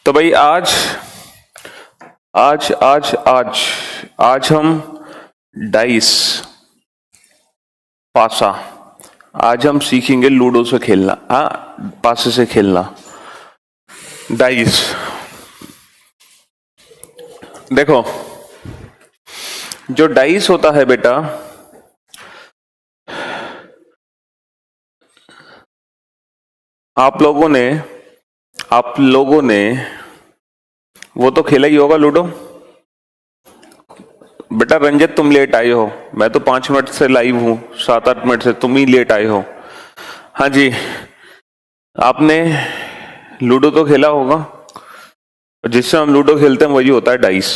तो भाई आज आज आज आज आज हम डाइस पासा आज हम सीखेंगे लूडो से खेलना। हाँ, पासे से खेलना डाइस। देखो, जो डाइस होता है बेटा, आप लोगों ने वो तो खेला ही होगा लूडो। बेटा रंजित, तुम लेट आए हो, मैं तो 5 मिनट से लाइव हूं, 7-8 मिनट से तुम ही लेट आए हो। हाँ जी, आपने लूडो तो खेला होगा। जिससे हम लूडो खेलते हैं वही होता है डाइस।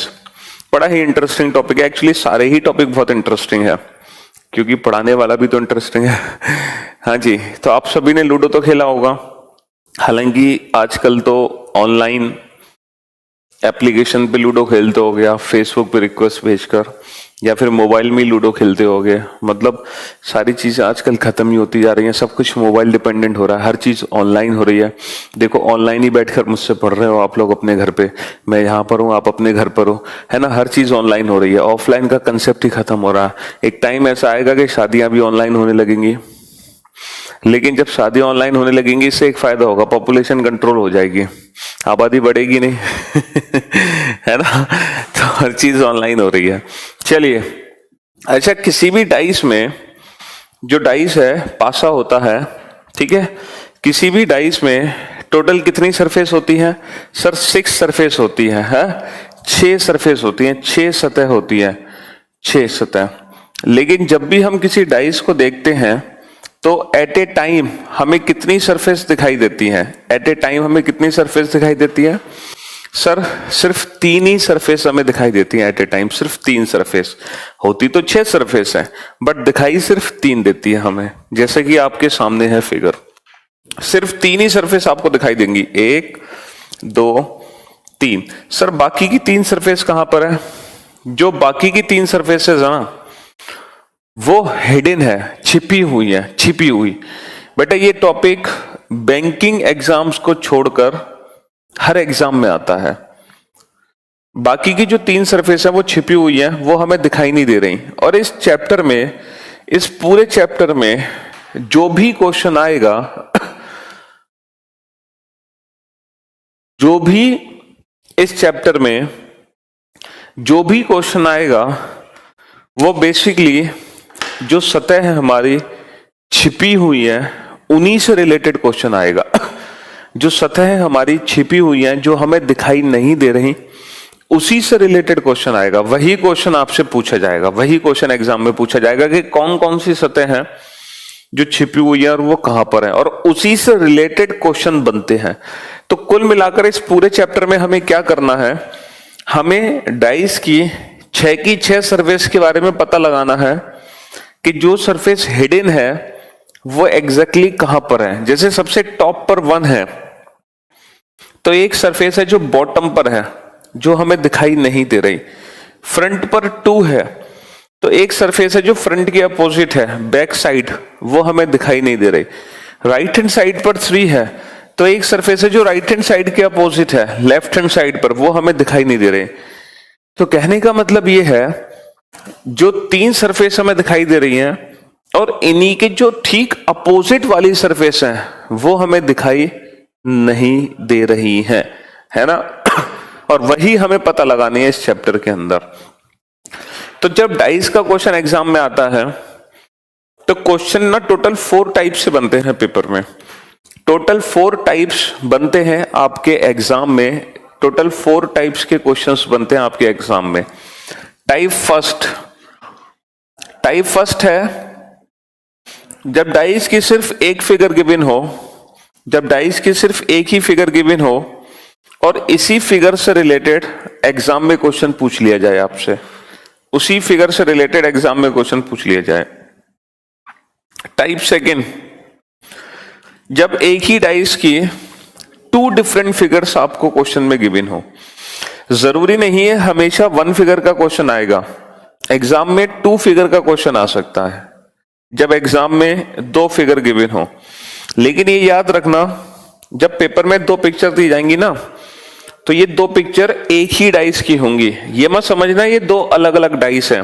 बड़ा ही इंटरेस्टिंग टॉपिक है। एक्चुअली सारे ही टॉपिक बहुत इंटरेस्टिंग है, क्योंकि पढ़ाने वाला भी तो इंटरेस्टिंग है। हाँ जी, तो आप सभी ने लूडो तो खेला होगा। हालांकि आजकल तो ऑनलाइन एप्लीकेशन पे लूडो खेलते हो गया, फेसबुक पे रिक्वेस्ट भेजकर, या फिर मोबाइल में लूडो खेलते हो गए। मतलब सारी चीजें आजकल खत्म ही होती जा रही हैं। सब कुछ मोबाइल डिपेंडेंट हो रहा है, हर चीज ऑनलाइन हो रही है। देखो, ऑनलाइन ही बैठकर मुझसे पढ़ रहे हो आप लोग अपने घर पे, मैं यहाँ पर हूँ, आप अपने घर पर हो, है ना। हर चीज ऑनलाइन हो रही है, ऑफलाइन का कंसेप्ट ही खत्म हो रहा है। एक टाइम ऐसा आएगा कि शादियां भी ऑनलाइन होने लगेंगी। लेकिन जब शादी ऑनलाइन होने लगेंगी, इससे एक फायदा होगा, पॉपुलेशन कंट्रोल हो जाएगी, आबादी बढ़ेगी नहीं। है ना। तो हर चीज ऑनलाइन हो रही है। चलिए, अच्छा, किसी भी डाइस में जो डाइस है पासा होता है, ठीक है। किसी भी डाइस में टोटल कितनी सरफेस होती है सर? 6 सरफेस होती है, 6 सरफेस होती है, 6 सतह होती है, 6 सतह। लेकिन जब भी हम किसी डाइस को देखते हैं तो एट ए टाइम हमें कितनी सरफेस दिखाई देती है? एट ए टाइम हमें कितनी सरफेस दिखाई देती है सर? सिर्फ 3 ही सरफेस हमें दिखाई देती है एट ए टाइम। सिर्फ 3 सरफेस होती तो 6 सरफेस है, बट दिखाई सिर्फ 3 देती है हमें। जैसे कि आपके सामने है फिगर, सिर्फ 3 ही सरफेस आपको दिखाई देंगी, 1 2 3। सर बाकी की 3 सरफेस कहां पर है? जो बाकी की 3 सरफेसेस है ना, वो हिडन है, छिपी हुई है, छिपी हुई। बेटा ये टॉपिक बैंकिंग एग्जाम्स को छोड़कर हर एग्जाम में आता है। बाकी की जो 3 सरफेस है वो छिपी हुई है, वो हमें दिखाई नहीं दे रही। और इस चैप्टर में, इस पूरे चैप्टर में जो भी क्वेश्चन आएगा, जो भी इस चैप्टर में जो भी क्वेश्चन आएगा, वो बेसिकली जो सतह है हमारी छिपी हुई है, उन्हीं से रिलेटेड क्वेश्चन आएगा। जो सतह है हमारी छिपी हुई है, जो हमें दिखाई नहीं दे रही, उसी से रिलेटेड क्वेश्चन आएगा। वही क्वेश्चन आपसे पूछा जाएगा, वही क्वेश्चन एग्जाम में पूछा जाएगा कि कौन कौन सी सतह है जो छिपी हुई है और वो कहां पर है, और उसी से रिलेटेड क्वेश्चन बनते हैं। तो कुल मिलाकर इस पूरे चैप्टर में हमें क्या करना है? हमें डाइस की 6 सरफेस के बारे में पता लगाना है कि जो सरफेस हिडन है वो एग्जैक्टली कहां पर है। जैसे सबसे टॉप पर 1 है, तो एक सरफेस है जो बॉटम पर है, जो हमें दिखाई नहीं दे रही। फ्रंट पर 2 है, तो एक सरफेस है जो फ्रंट के अपोजिट है, बैक साइड, वो हमें दिखाई नहीं दे रही। राइट हैंड साइड पर 3 है, तो एक सरफेस है जो राइट हैंड साइड के अपोजिट है, लेफ्ट हैंड साइड पर, वो हमें दिखाई नहीं दे रही। तो कहने का मतलब ये है, जो 3 सरफेस हमें दिखाई दे रही हैं, और इन्हीं के जो ठीक अपोजिट वाली सरफेस है वो हमें दिखाई नहीं दे रही है ना। और वही हमें पता लगानी है इस चैप्टर के अंदर। तो जब डाइस का क्वेश्चन एग्जाम में आता है, तो क्वेश्चन ना टोटल 4 टाइप से बनते हैं पेपर में। टोटल 4 टाइप्स बनते हैं आपके एग्जाम में। टोटल 4 टाइप्स के क्वेश्चंस बनते हैं आपके एग्जाम में। टाइप फर्स्ट है जब डाइस की सिर्फ एक फिगर गिवन हो, जब डाइस की सिर्फ एक ही फिगर गिवन हो और इसी फिगर से रिलेटेड एग्जाम में क्वेश्चन पूछ लिया जाए आपसे, उसी फिगर से रिलेटेड एग्जाम में क्वेश्चन पूछ लिया जाए। टाइप सेकंड, जब एक ही डाइस की 2 डिफरेंट फिगर्स आपको क्वेश्चन में गिवन हो। जरूरी नहीं है हमेशा 1 फिगर का क्वेश्चन आएगा, एग्जाम में 2 फिगर का क्वेश्चन आ सकता है जब एग्जाम में 2 फिगर गिवन हो। लेकिन ये याद रखना, जब पेपर में 2 पिक्चर दी जाएंगी ना, तो ये दो पिक्चर एक ही डाइस की होंगी। ये मत समझना ये दो अलग अलग डाइस है,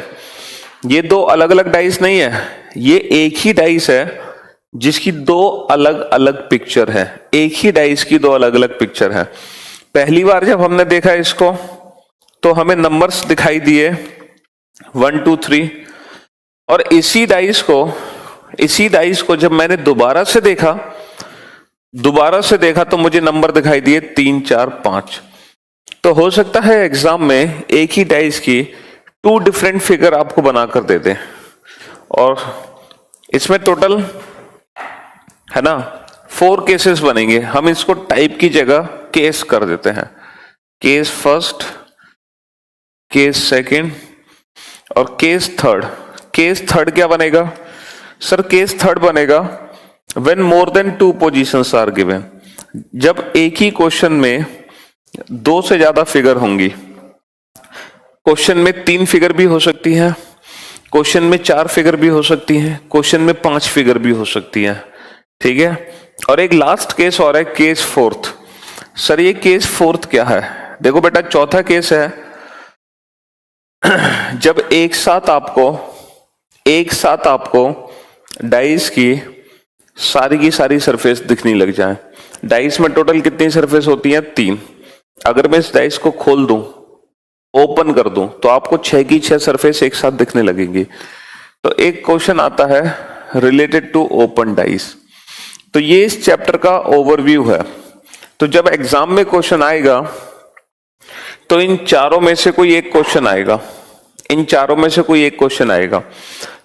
ये दो अलग अलग डाइस नहीं है, ये एक ही डाइस है जिसकी दो अलग अलग पिक्चर है, एक ही डाइस की दो अलग अलग पिक्चर है। पहली बार जब हमने देखा इसको तो हमें नंबर्स दिखाई दिए 1 2 3, और इसी डाइस को जब मैंने दोबारा से देखा तो मुझे नंबर दिखाई दिए 3 4 5। तो हो सकता है एग्जाम में एक ही डाइस की 2 डिफरेंट फिगर आपको बनाकर दे दें, और इसमें टोटल है ना 4 केसेस बनेंगे। हम इसको टाइप की जगह केस कर देते हैं, केस फर्स्ट, केस सेकंड और केस थर्ड। केस थर्ड क्या बनेगा सर? केस थर्ड बनेगा when more than 2 positions are given, जब एक ही क्वेश्चन में 2 से ज्यादा फिगर होंगी। क्वेश्चन में 3 फिगर भी हो सकती है, क्वेश्चन में 4 फिगर भी हो सकती है, क्वेश्चन में 5 फिगर भी हो सकती है, ठीक है। और एक लास्ट केस और है, केस फोर्थ। सर ये केस फोर्थ क्या है? देखो बेटा, चौथा केस है जब एक साथ आपको डाइस की सारी सरफेस दिखने लग जाए। डाइस में टोटल कितनी सरफेस होती है? 3। अगर मैं इस डाइस को खोल दूं, ओपन कर दूं, तो आपको 6 की 6 सरफेस एक साथ दिखने लगेंगी। तो एक क्वेश्चन आता है रिलेटेड टू ओपन डाइस। तो ये इस चैप्टर का ओवरव्यू है। तो जब एग्जाम में क्वेश्चन आएगा तो इन चारों में से कोई एक क्वेश्चन आएगा,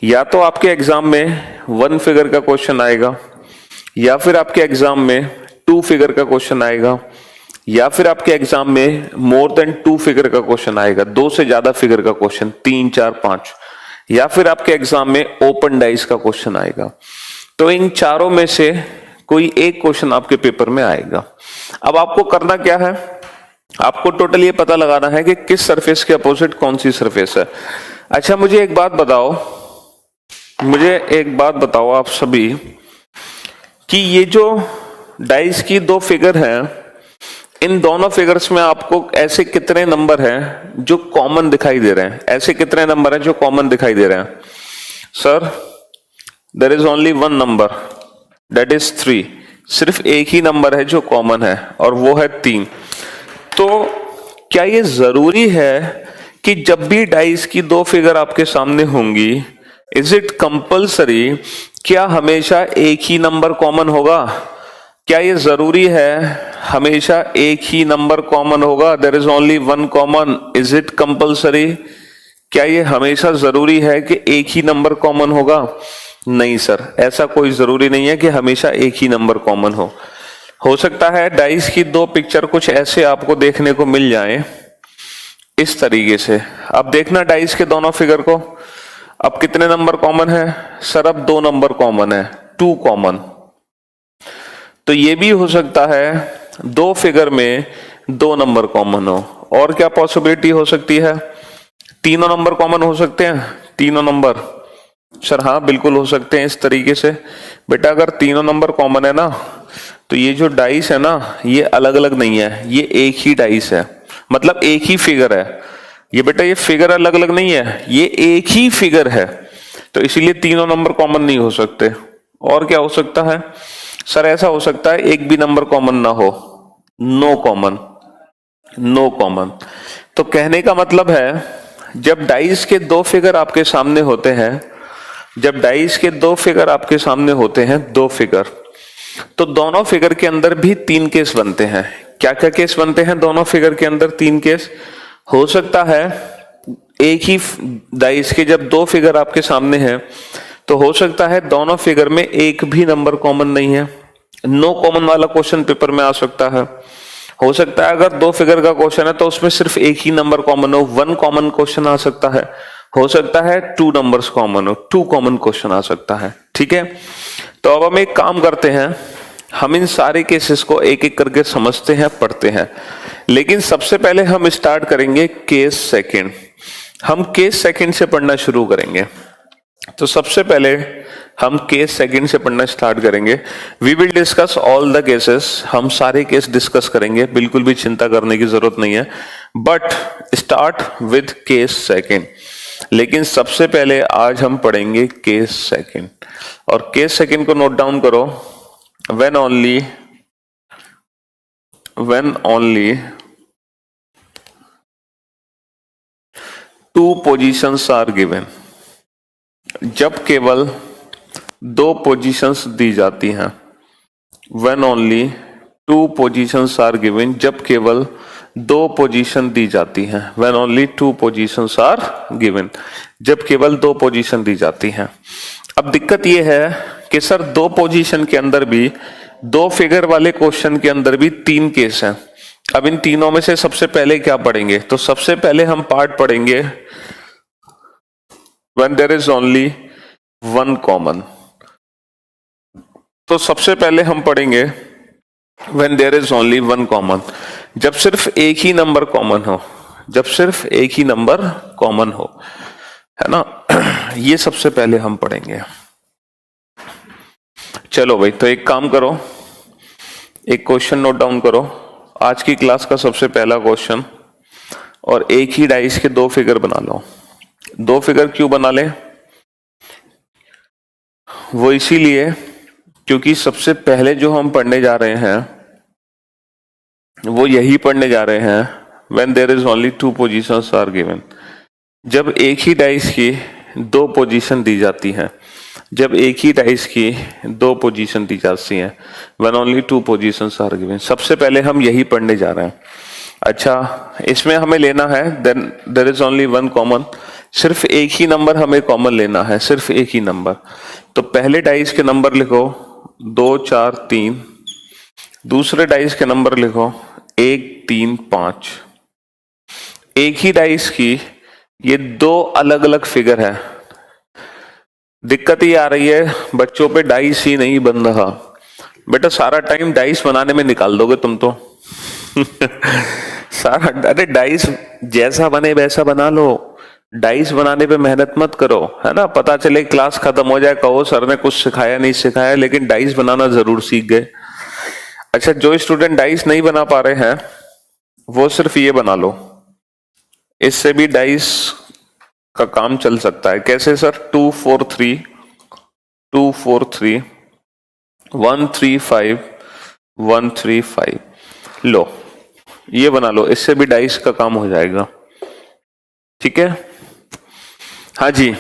या तो आपके एग्जाम में 1 फिगर का क्वेश्चन आएगा, या फिर आपके एग्जाम में 2 फिगर का क्वेश्चन आएगा, या फिर आपके एग्जाम में मोर देन 2 फिगर का क्वेश्चन आएगा, 2 से ज्यादा फिगर का क्वेश्चन, 3 4 5, या फिर आपके एग्जाम में ओपन डाइस का क्वेश्चन आएगा। तो इन चारों में से कोई एक क्वेश्चन आपके पेपर में आएगा। अब आपको करना क्या है? आपको टोटल ये पता लगाना है कि किस सरफेस के अपोजिट कौन सी सरफेस है। अच्छा, मुझे एक बात बताओ आप सभी कि ये जो डाइस की 2 फिगर हैं, इन दोनों फिगर्स में आपको ऐसे कितने नंबर हैं जो कॉमन दिखाई दे रहे हैं? ऐसे कितने नंबर हैं जो कॉमन दिखाई दे रहे हैं? Sir there is only 1 number, that is 3। सिर्फ एक ही नंबर है जो कॉमन है और वो है 3। तो क्या ये जरूरी है कि जब भी डाइस की 2 फिगर आपके सामने होंगी, इज इट कंपल्सरी, क्या हमेशा एक ही नंबर कॉमन होगा? क्या ये जरूरी है हमेशा एक ही नंबर कॉमन होगा? There is only 1 common, is it compulsory? क्या ये हमेशा जरूरी है कि एक ही नंबर कॉमन होगा? नहीं सर, ऐसा कोई जरूरी नहीं है कि हमेशा एक ही नंबर कॉमन हो सकता है डाइस की 2 पिक्चर कुछ ऐसे आपको देखने को मिल जाएं इस तरीके से। अब देखना डाइस के दोनों फिगर को, अब कितने नंबर कॉमन है? सर अब 2 नंबर कॉमन है, 2 कॉमन। तो ये भी हो सकता है 2 फिगर में 2 नंबर कॉमन हो। और क्या पॉसिबिलिटी हो सकती है? 3 नंबर कॉमन हो सकते हैं, 3 नंबर। सर हाँ बिल्कुल हो सकते हैं इस तरीके से। बेटा अगर 3 नंबर कॉमन है ना, तो ये जो डाइस है ना, ये अलग अलग नहीं है, ये एक ही डाइस है, मतलब एक ही फिगर है। ये बेटा ये फिगर अलग अलग नहीं है, ये एक ही फिगर है, तो इसीलिए 3 नंबर कॉमन नहीं हो सकते। और क्या हो सकता है? सर ऐसा हो सकता है एक भी नंबर कॉमन ना हो, नो कॉमन। तो कहने का मतलब है जब डाइस के 2 फिगर आपके सामने होते हैं, दो फिगर, तो दोनों फिगर के अंदर भी 3 केस बनते हैं। क्या क्या केस बनते हैं दोनों फिगर के अंदर? 3 केस। हो सकता है एक ही डाइस के जब 2 फिगर आपके सामने हैं, तो हो सकता है दोनों फिगर में एक भी नंबर कॉमन नहीं है, नो कॉमन वाला क्वेश्चन पेपर में आ सकता है। हो सकता है अगर 2 फिगर का क्वेश्चन है तो उसमें सिर्फ एक ही नंबर कॉमन हो, 1 कॉमन क्वेश्चन आ सकता है। हो सकता है 2 नंबर्स कॉमन हो, 2 कॉमन क्वेश्चन आ सकता है। ठीक है, तो अब हम एक काम करते हैं, हम इन सारे केसेस को एक एक करके समझते हैं, पढ़ते हैं। लेकिन सबसे पहले हम स्टार्ट करेंगे केस सेकंड। हम केस सेकंड से पढ़ना शुरू करेंगे। तो सबसे पहले हम केस सेकंड से पढ़ना स्टार्ट करेंगे। We will discuss all the cases, हम सारे केस डिस्कस करेंगे, बिल्कुल भी चिंता करने की जरूरत नहीं है। But start with case second. लेकिन सबसे पहले आज हम पढ़ेंगे केस सेकंड, और केस सेकंड को नोट डाउन करो। when only two positions are given, जब केवल दो पोजीशंस दी जाती हैं। when only two positions are given, जब केवल दो पोजीशन दी जाती हैं। when only two positions are given, जब केवल दो पोजीशन दी जाती हैं। अब दिक्कत यह है कि सर दो पोजीशन के अंदर भी, दो फिगर वाले क्वेश्चन के अंदर भी तीन केस हैं। अब इन तीनों में से सबसे पहले क्या पढ़ेंगे? तो सबसे पहले हम पार्ट पढ़ेंगे when there is only one common। तो सबसे पहले हम पढ़ेंगे when there is only one common, जब सिर्फ एक ही नंबर कॉमन हो, जब सिर्फ एक ही नंबर कॉमन हो, है ना। ये सबसे पहले हम पढ़ेंगे। चलो भाई, तो एक काम करो, एक क्वेश्चन नोट डाउन करो, आज की क्लास का सबसे पहला क्वेश्चन, और एक ही डाइस के दो फिगर बना लो। दो फिगर क्यों बना ले? वो इसीलिए क्योंकि सबसे पहले जो हम पढ़ने जा रहे हैं वो यही पढ़ने जा रहे हैं when there is only two positions are given, जब एक ही डाइस की दो पोजीशन दी जाती हैं, जब एक ही डाइस की दो पोजीशन दी जाती हैं, when only two positions are given, सबसे पहले हम यही पढ़ने जा रहे हैं। अच्छा, इसमें हमें लेना है then there is only one common, सिर्फ एक ही नंबर हमें कॉमन लेना है, सिर्फ एक ही नंबर। तो पहले डाइस के नंबर लिखो 2 4 3, दूसरे डाइस के नंबर लिखो 1 3 5। एक ही डाइस की ये दो अलग अलग फिगर है। दिक्कत ये आ रही है बच्चों पे, डाइस ही नहीं बन रहा। बेटा सारा टाइम डाइस बनाने में निकाल दोगे तुम तो। सारा, अरे डाइस जैसा बने वैसा बना लो, डाइस बनाने पे मेहनत मत करो, है ना। पता चले क्लास खत्म हो जाए, कहो सर ने कुछ सिखाया नहीं सिखाया, लेकिन डाइस बनाना जरूर सीख गए। अच्छा, जो स्टूडेंट डाइस नहीं बना पा रहे हैं वो सिर्फ ये बना लो, इससे भी डाइस का काम चल सकता है। कैसे सर? 2 4 3 2 4 3 1 3 5 1 3 5, लो ये बना लो, इससे भी डाइस का काम हो जाएगा। ठीक है, हाँ जी।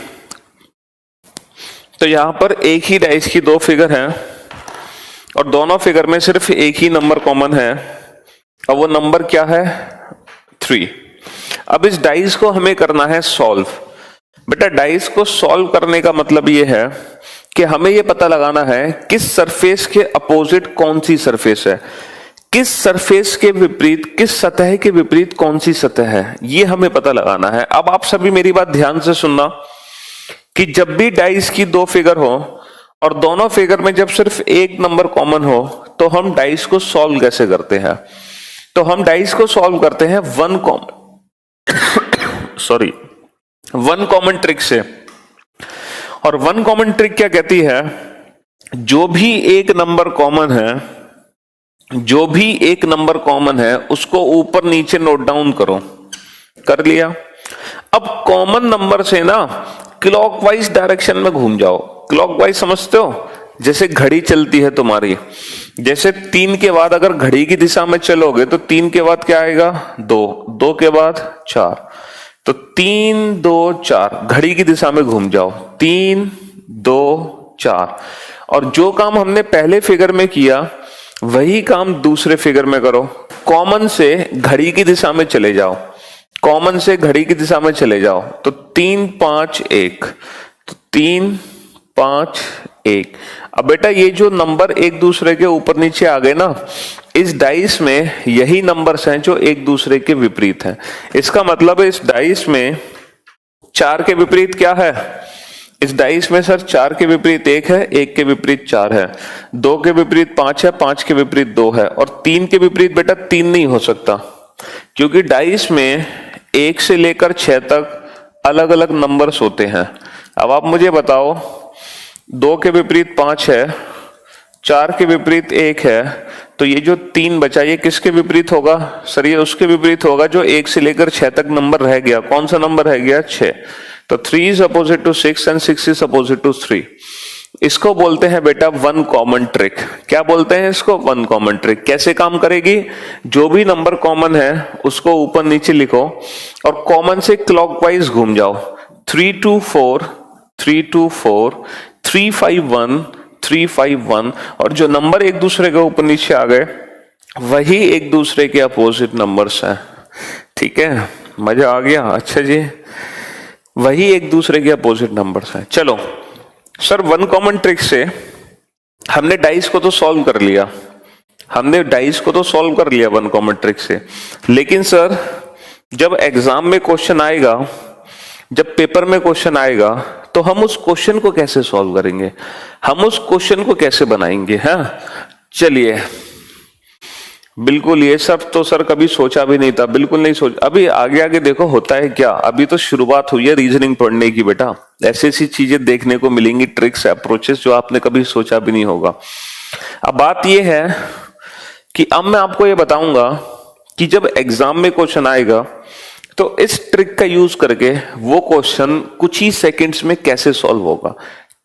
तो यहां पर एक ही डाइस की दो फिगर हैं और दोनों फिगर में सिर्फ एक ही नंबर कॉमन है, और वो नंबर क्या है? 3। अब इस डाइस को हमें करना है सॉल्व। बेटा डाइस को सॉल्व करने का मतलब ये है कि हमें ये पता लगाना है किस सरफेस के अपोजिट कौन सी सरफेस है, किस सरफेस के विपरीत, किस सतह के विपरीत कौन सी सतह है, ये हमें पता लगाना है। अब आप सभी मेरी बात ध्यान से सुनना कि जब भी डाइस की दो फिगर हो और दोनों फिगर में जब सिर्फ एक नंबर कॉमन हो, तो हम डाइस को सॉल्व कैसे करते हैं? तो हम डाइस को सॉल्व करते हैं वन कॉमन ट्रिक से। और वन कॉमन ट्रिक क्या कहती है? जो भी एक नंबर कॉमन है, जो भी एक नंबर कॉमन है उसको ऊपर नीचे नोट डाउन करो। कर लिया? अब कॉमन नंबर से ना क्लॉकवाइज डायरेक्शन में घूम जाओ। क्लॉकवाइज समझते हो? जैसे घड़ी चलती है तुम्हारी, जैसे 3 के बाद अगर घड़ी की दिशा में चलोगे तो 3 के बाद क्या आएगा? 2, 2 के बाद 4, तो 3 2 4 घड़ी की दिशा में घूम जाओ। 3 2 4, और जो काम हमने पहले फिगर में किया वही काम दूसरे फिगर में करो। कॉमन से घड़ी की दिशा में चले जाओ, कॉमन से घड़ी की दिशा में चले जाओ, तो 3 5 1, तो 3 5 1। अब बेटा ये जो नंबर एक दूसरे के ऊपर नीचे आ गए ना, इस डाइस में यही नंबर्स हैं जो एक दूसरे के विपरीत हैं। इसका मतलब है इस डाइस में 4 के विपरीत क्या है? इस डाइस में सर 4 के विपरीत 1 है, 1 के विपरीत 4 है, 2 के विपरीत 5 है, 5 के विपरीत 2 है, और 3 के विपरीत बेटा 3 नहीं हो सकता, क्योंकि डाइस में 1 से लेकर 6 तक अलग अलग नंबर्स होते हैं। अब आप मुझे बताओ, 2 के विपरीत 5 है, 4 के विपरीत 1 है, तो ये जो 3 बचा ये किसके विपरीत होगा सर? ये उसके विपरीत होगा जो 1 से लेकर 6 तक नंबर रह गया। कौन सा नंबर रह गया? 6। तो 3 is opposite to 6 and 6 is opposite to 3। इसको बोलते हैं बेटा वन कॉमन ट्रिक। क्या बोलते हैं इसको? One common trick. कैसे काम करेगी? जो भी नंबर कॉमन है उसको ऊपर नीचे लिखो और कॉमन से क्लॉकवाइज घूम जाओ। 3 2 4, 3 2 4, 3 5 1, 3 5 1, और जो नंबर एक दूसरे के ऊपर नीचे आ गए वही एक दूसरे के अपोजिट नंबर्स हैं। ठीक है, मजा आ गया? अच्छा जी, वही एक दूसरे के अपोजिट नंबर्स हैं। चलो सर, वन कॉमन ट्रिक से हमने डाइस को तो सॉल्व कर लिया, वन कॉमन ट्रिक से। लेकिन सर जब एग्जाम में क्वेश्चन आएगा, जब पेपर में क्वेश्चन आएगा, तो हम उस क्वेश्चन को कैसे सॉल्व करेंगे, हम उस क्वेश्चन को कैसे बनाएंगे? हाँ चलिए, बिल्कुल ये सब तो सर कभी सोचा भी नहीं था, बिल्कुल नहीं सोचा। अभी आगे आगे देखो होता है क्या, अभी तो शुरुआत हुई है रीजनिंग पढ़ने की बेटा। ऐसी ऐसी चीजें देखने को मिलेंगी, ट्रिक्स अप्रोचेस जो आपने कभी सोचा भी नहीं होगा। अब बात ये है कि अब मैं आपको ये बताऊंगा कि जब एग्जाम में क्वेश्चन आएगा तो इस ट्रिक का यूज करके वो क्वेश्चन कुछ ही सेकंड्स में कैसे सॉल्व होगा।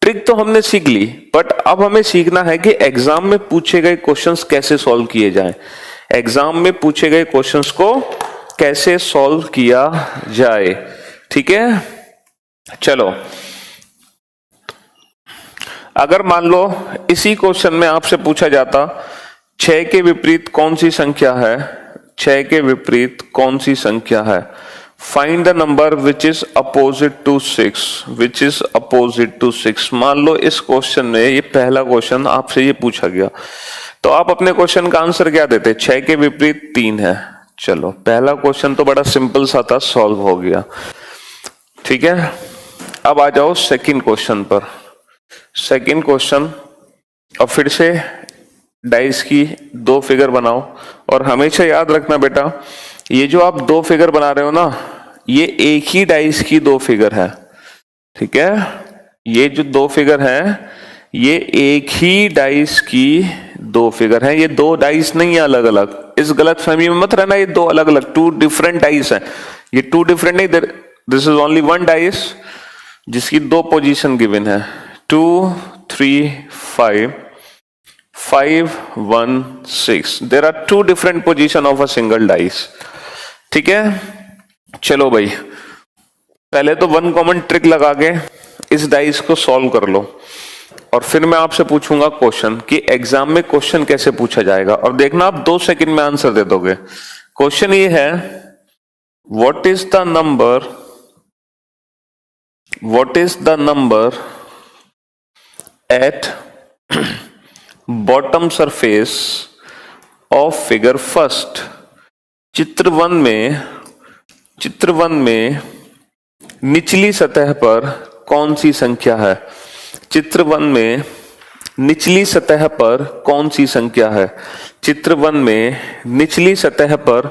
ट्रिक तो हमने सीख ली, बट अब हमें सीखना है कि एग्जाम में पूछे गए क्वेश्चंस कैसे सॉल्व किए जाएं। एग्जाम में पूछे गए क्वेश्चंस को कैसे सॉल्व किया जाए। ठीक है, चलो अगर मान लो इसी क्वेश्चन में आपसे पूछा जाता 6 के विपरीत कौन सी संख्या है, 6 के विपरीत कौन सी संख्या है, find the number which is opposite to 6, which is opposite to 6। मान लो इस क्वेश्चन में, ये पहला क्वेश्चन आपसे ये पूछा गया, तो आप अपने क्वेश्चन का आंसर क्या देते? 6 के विपरीत 3 है। चलो पहला क्वेश्चन तो बड़ा सिंपल सा था, सॉल्व हो गया। ठीक है, अब आ जाओ सेकंड क्वेश्चन पर। सेकंड क्वेश्चन, अब फिर से डाइस की 2 फिगर बनाओ, और हमेशा याद रखना बेटा, ये जो आप 2 फिगर बना रहे हो ना, ये एक ही डाइस की 2 फिगर है। ठीक है, ये जो 2 फिगर हैं ये एक ही डाइस की 2 फिगर हैं, ये 2 डाइस नहीं है अलग अलग। इस गलत फहमी में मत रहना, ये 2 अलग अलग 2 डिफरेंट डाइस हैं। ये 2 डिफरेंट नहीं, दिस इज ओनली 1 डाइस जिसकी 2 पोजीशन गिवन है, 2 3 5 5 1 6। There are 2 different position of a single dice. ठीक है, चलो भाई पहले तो वन कॉमन ट्रिक लगा के इस डाइस को सॉल्व कर लो, और फिर मैं आपसे पूछूंगा क्वेश्चन कि एग्जाम में क्वेश्चन कैसे पूछा जाएगा, और देखना आप 2 सेकंड में आंसर दे दोगे। क्वेश्चन ये है, what is the number at bottom surface of figure first. चित्र वन में निचली सतह पर कौन सी संख्या है? चित्र वन में निचली सतह पर कौन सी संख्या है? चित्र वन में निचली सतह पर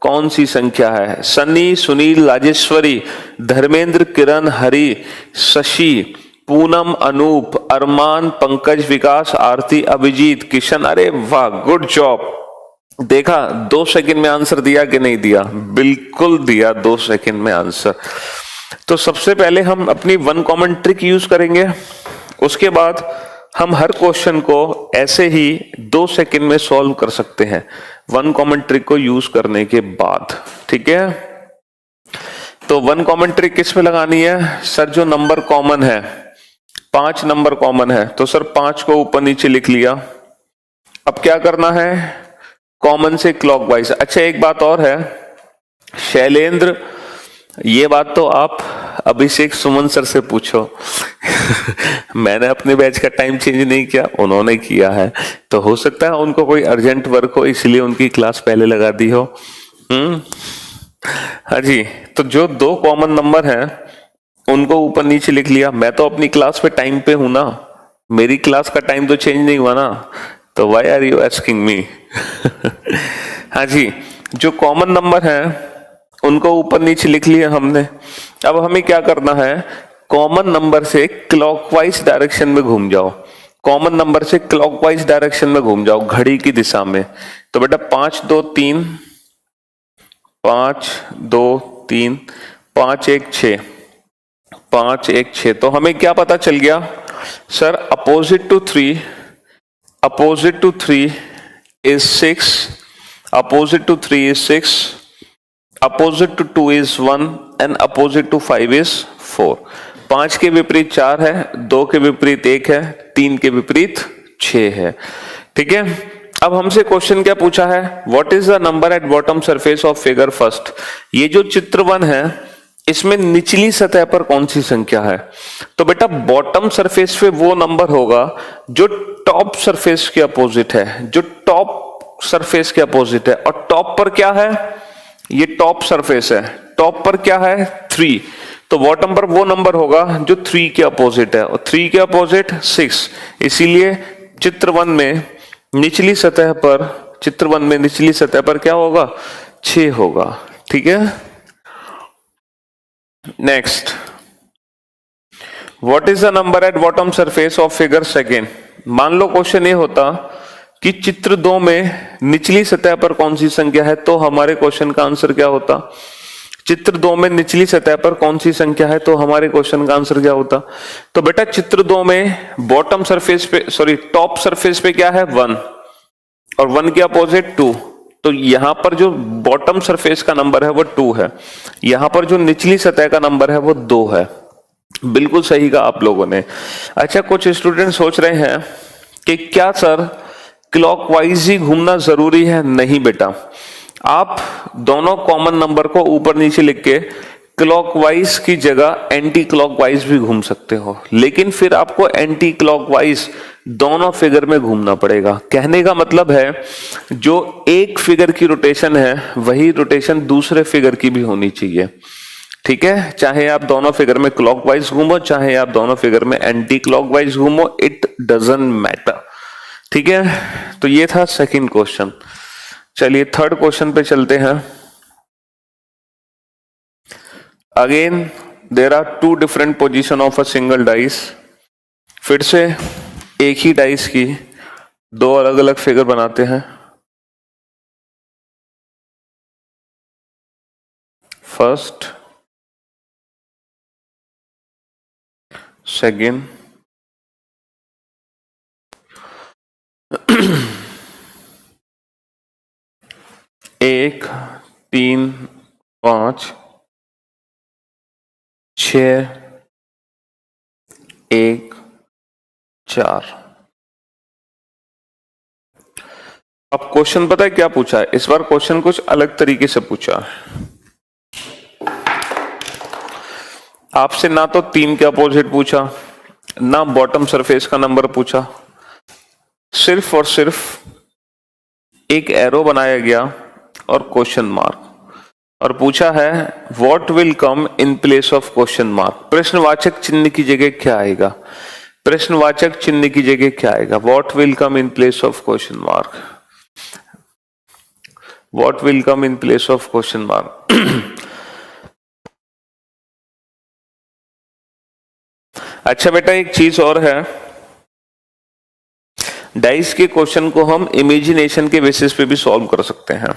कौन सी संख्या है? सनी, सुनील, राजेश्वरी, धर्मेंद्र, किरण, हरि, शशि, पूनम, अनूप, अरमान, पंकज, विकास, आरती, अभिजीत, किशन। अरे वाह, गुड जॉब। देखा 2 सेकंड में आंसर दिया कि नहीं दिया? बिल्कुल दिया 2 सेकंड में आंसर। तो सबसे पहले हम अपनी वन कॉमन ट्रिक यूज करेंगे, उसके बाद हम हर क्वेश्चन को ऐसे ही 2 सेकंड में सॉल्व कर सकते हैं वन कॉमन ट्रिक को यूज करने के बाद। ठीक है, तो वन कॉमन ट्रिक किस पे लगानी है? सर जो नंबर कॉमन है, 5 नंबर कॉमन है, तो सर 5 को ऊपर नीचे लिख लिया। अब क्या करना है? कॉमन से क्लॉकवाइज। अच्छा एक बात और है शैलेंद्र, ये बात तो आप अभिषेक सुमन सर से पूछो मैंने अपने बैच का टाइम चेंज नहीं किया, उन्होंने किया है, तो हो सकता है उनको कोई अर्जेंट वर्क हो इसलिए उनकी क्लास पहले लगा दी हो। हाँ जी, तो जो 2 कॉमन नंबर हैं उनको ऊपर नीचे लिख लिया। मैं तो अपनी क्लास पे टाइम पे हूं ना, मेरी क्लास का टाइम तो चेंज नहीं हुआ ना, तो why are you asking me? हाँ जी, जो कॉमन नंबर हैं उनको ऊपर नीचे लिख लिया हमने। अब हमें क्या करना है? कॉमन नंबर से क्लॉकवाइज डायरेक्शन में घूम जाओ, कॉमन नंबर से क्लॉकवाइज डायरेक्शन में घूम जाओ घड़ी की दिशा में। तो बेटा 5 2 3, 5 2 3, 5 1 6, 5 1 6। तो हमें क्या पता चल गया sir, opposite to 3 is 6, opposite to 3 is 6, opposite to 2 is 1 and opposite to 5 is 4। 5 के विपरीत 4 है, 2 के विपरीत 1 है, 3 के विपरीत 6 है। ठीक है, अब हमसे क्वेश्चन क्या पूछा है, what is the number at bottom surface of figure first. ये जो चित्र 1 है इसमें निचली सतह पर कौन सी संख्या है। तो बेटा बॉटम सरफेस पे वो नंबर होगा जो टॉप सरफेस के अपोजिट है, जो टॉप सरफेस के अपोजिट है। और टॉप पर क्या है, ये टॉप सरफेस है, टॉप पर क्या है 3, तो बॉटम पर वो नंबर होगा जो 3 के अपोजिट है, और 3 के अपोजिट 6। इसीलिए चित्र 1 में निचली सतह पर क्या होगा 6 होगा। ठीक है, next, what is the number at bottom surface of figure second. मान लो क्वेश्चन ये होता कि चित्र 2 में निचली सतह पर कौन सी संख्या है, तो हमारे क्वेश्चन का आंसर क्या होता। चित्र 2 में निचली सतह पर कौन सी संख्या है, तो हमारे क्वेश्चन का आंसर क्या होता। तो बेटा चित्र 2 में बॉटम सरफेस पे टॉप सरफेस पे क्या है 1, और 1 के अपोजिट 2। तो यहां पर जो बॉटम सरफेस का नंबर है वो 2 है, यहां पर जो निचली सतह का नंबर है वो 2 है। बिल्कुल सही कहा आप लोगों ने। अच्छा, कुछ स्टूडेंट सोच रहे हैं कि क्या सर क्लॉकवाइज ही घूमना जरूरी है। नहीं बेटा, आप दोनों कॉमन नंबर को ऊपर नीचे लिख के क्लॉकवाइज की जगह एंटी क्लॉकवाइज भी घूम सकते हो, लेकिन फिर आपको एंटी क्लॉकवाइज दोनों फिगर में घूमना पड़ेगा। कहने का मतलब है जो एक फिगर की रोटेशन है वही रोटेशन दूसरे फिगर की भी होनी चाहिए। ठीक है, चाहे आप दोनों फिगर में क्लॉकवाइज घूमो, चाहे आप दोनों फिगर में एंटी क्लॉकवाइज घूमो, इट डजंट मैटर। ठीक है, तो ये था सेकंड क्वेश्चन। चलिए थर्ड क्वेश्चन पे चलते हैं। Again there are 2 different position of a single dice. फिर से एक ही डाइस की 2 अलग अलग फिगर बनाते हैं। First, second, 1 3 5 6 1 4। अब क्वेश्चन पता है क्या पूछा है, इस बार क्वेश्चन कुछ अलग तरीके से पूछा है। आपसे ना तो 3 के अपोजिट पूछा, ना बॉटम सरफेस का नंबर पूछा, सिर्फ और सिर्फ एक एरो बनाया गया और क्वेश्चन मार्क, और पूछा है what will come in place of question mark. प्रश्नवाचक चिन्ह की जगह क्या आएगा, प्रश्नवाचक चिन्ह की जगह क्या आएगा। What will come in place of question mark, what will come in place of question mark. अच्छा बेटा, एक चीज और है, डाइस के क्वेश्चन को हम इमेजिनेशन के बेसिस पे भी सॉल्व कर सकते हैं,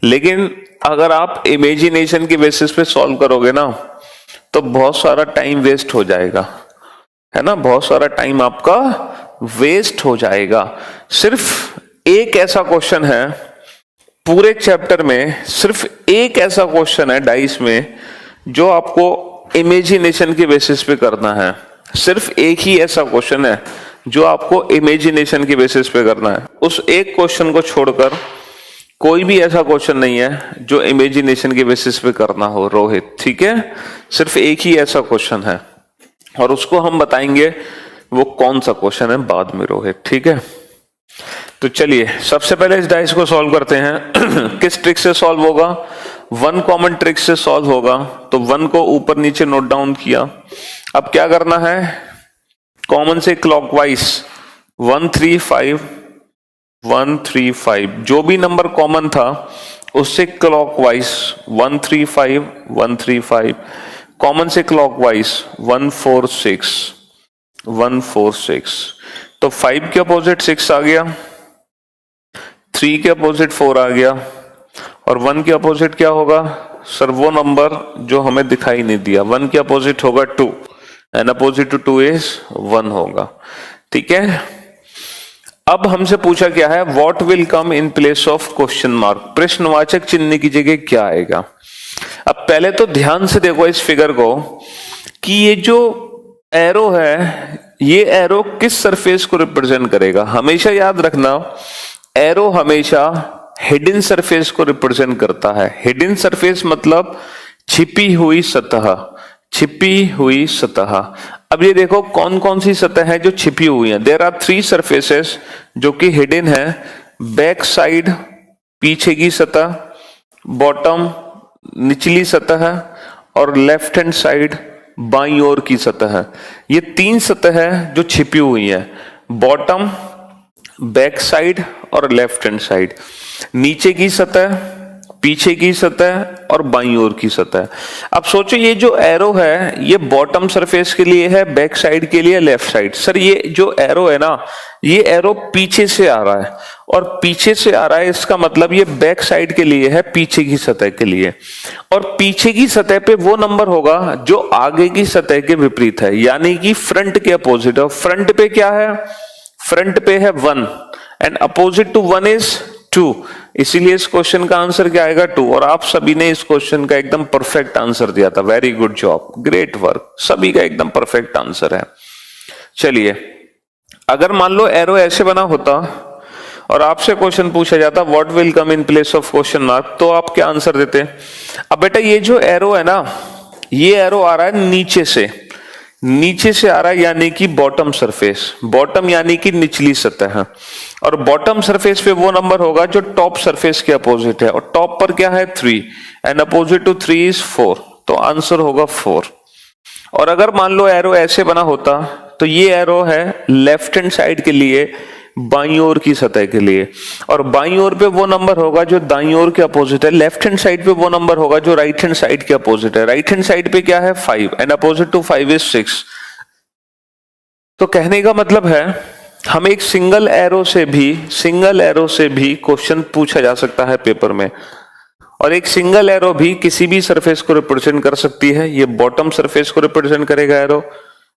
लेकिन अगर आप इमेजिनेशन के बेसिस पे सॉल्व करोगे ना तो बहुत सारा टाइम वेस्ट हो जाएगा, है ना, बहुत सारा टाइम आपका वेस्ट हो जाएगा। सिर्फ एक ऐसा क्वेश्चन है पूरे चैप्टर में, सिर्फ एक ऐसा क्वेश्चन है डाइस में जो आपको इमेजिनेशन के बेसिस पे करना है। सिर्फ एक ही ऐसा क्वेश्चन है जो आपको इमेजिनेशन के बेसिस पे करना है। उस एक क्वेश्चन को छोड़कर कोई भी ऐसा क्वेश्चन नहीं है जो इमेजिनेशन के बेसिस पे करना हो रोहित। ठीक है, सिर्फ एक ही ऐसा क्वेश्चन है और उसको हम बताएंगे वो कौन सा क्वेश्चन है बाद में रोहित। ठीक है, तो चलिए सबसे पहले इस डाइस को सॉल्व करते हैं। किस ट्रिक से सॉल्व होगा, 1 कॉमन ट्रिक से सॉल्व होगा। तो 1 को ऊपर नीचे नोट डाउन किया। अब क्या करना है, कॉमन से क्लॉकवाइज 1 3 5 1 3 5, जो भी नंबर कॉमन था उससे क्लॉकवाइज 1 3 5 1 3 5, कॉमन से क्लॉकवाइज 146 146, तो 5 के अपोजिट 6 आ गया, 3 के अपोजिट 4 आ गया, और 1 के अपोजिट क्या होगा सर? वो नंबर जो हमें दिखाई नहीं दिया। 1 के अपोजिट होगा 2 एंड अपोजिट टू 2 इज 1 होगा। ठीक है, अब हमसे पूछा क्या है, what will come in place of question mark, प्रश्नवाचक चिन्ह की जगह क्या आएगा। अब पहले तो ध्यान से देखो इस फिगर को कि ये जो एरो है, ये एरो किस सरफेस को रिप्रेजेंट करेगा। हमेशा याद रखना, एरो हमेशा हिडन सरफेस को रिप्रेजेंट करता है। हिडन सरफेस मतलब छिपी हुई सतह, छिपी हुई सतह। अब ये देखो कौन कौन सी सतह है जो छिपी हुई है। देयर आर 3 सरफेसेस जो कि हिडन है, बैक साइड पीछे की सतह, बॉटम निचली सतह है, और लेफ्ट हैंड साइड बाईं ओर की सतह है। ये 3 सतह है जो छिपी हुई है, बॉटम, बैक साइड और लेफ्ट हैंड साइड। नीचे की सतह, पीछे की सतह और बाईं ओर की सतह। अब सोचो ये जो एरो है ये बॉटम सरफेस के लिए है, बैक साइड के लिए, लेफ्ट साइड। सर ये जो एरो है ना, ये एरो पीछे से आ रहा है, और पीछे से आ रहा है इसका मतलब ये बैक साइड के लिए है, पीछे की सतह के लिए। और पीछे की सतह पे वो नंबर होगा जो आगे की सतह के विपरीत है, यानी कि फ्रंट के अपोजिट। और फ्रंट पे क्या है? फ्रंट पे है 1 एंड अपोजिट टू 1 इज 2, इसीलिए इस क्वेश्चन का आंसर क्या आएगा? 2। और आप सभी ने इस क्वेश्चन का एकदम परफेक्ट आंसर दिया था, very good job, great work, सभी का एकदम परफेक्ट आंसर है। चलिए, अगर मान लो एरो ऐसे बना होता और आपसे क्वेश्चन पूछा जाता what will come in place of question mark, तो आप क्या आंसर देते? अब बेटा ये जो एरो है ना, ये एरो आ रहा है नीचे से, नीचे से आ रहा है, यानी कि बॉटम सरफेस, बॉटम यानी कि निचली सतह है। और बॉटम सरफेस पे वो नंबर होगा जो टॉप सरफेस के अपोजिट है, और टॉप पर क्या है? 3 एंड अपोजिट टू 3 इज 4, तो आंसर होगा 4। और अगर मान लो एरो ऐसे बना होता तो ये एरो है लेफ्ट हैंड साइड के लिए, बाईं ओर की सतह के लिए, और बाईं ओर पे वो नंबर होगा जो दाईं ओर के अपोजिट है, लेफ्ट हैंड साइड पे वो नंबर होगा जो राइट हैंड साइड के अपोजिट है। राइट हैंड साइड पे क्या है? 5 एंड अपोजिट टू 5 इज 6। तो कहने का मतलब है हमें एक सिंगल एरो से भी क्वेश्चन पूछा जा सकता है पेपर में, और एक सिंगल एरो भी किसी भी सरफेस को रिप्रेजेंट कर सकती है। ये बॉटम सरफेस को रिप्रेजेंट करेगा एरो,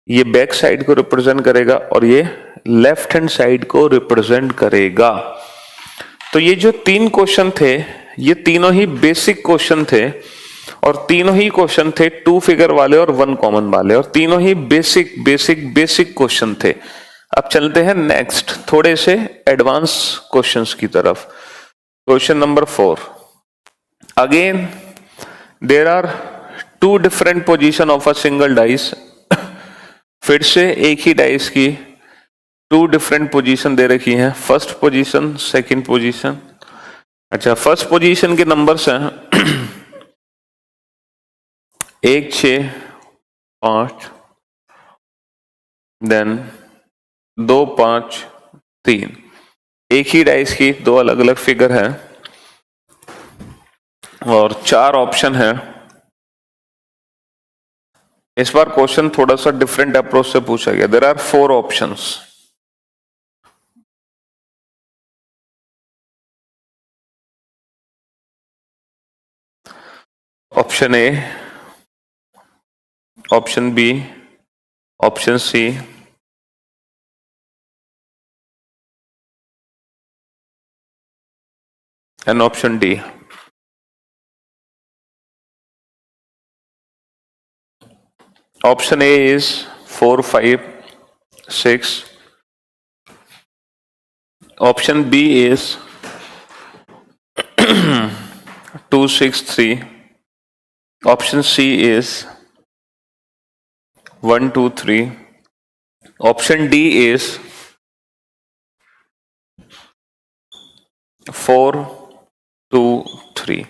ये बैक साइड को रिप्रेजेंट करेगा, और ये लेफ्ट हैंड साइड को रिप्रेजेंट करेगा। तो ये जो 3 क्वेश्चन थे, ये तीनों ही बेसिक क्वेश्चन थे, और तीनों ही क्वेश्चन थे 2 फिगर वाले और 1 कॉमन वाले, और तीनों ही बेसिक क्वेश्चन थे। अब चलते हैं नेक्स्ट थोड़े से एडवांस क्वेश्चंस की तरफ। Question number 4, again there are 2 different position of a single dice. फिर से एक ही डाइस की 2 डिफरेंट पोजीशन दे रखी हैं, फर्स्ट पोजीशन, सेकंड पोजीशन। अच्छा, फर्स्ट पोजीशन के नंबर्स हैं 1, 6, 5, देन 2, 5, 3। एक ही डाइस की 2 अलग अलग फिगर है और 4 ऑप्शन है। इस बार क्वेश्चन थोड़ा सा डिफरेंट अप्रोच से पूछा गया। There are 4 options. Option A, option B, option C, and option D. Option A is 4, 5, 6. Option B is 2, 6, 3. Option C is 1, 2, 3. Option D is 4, 2, 3.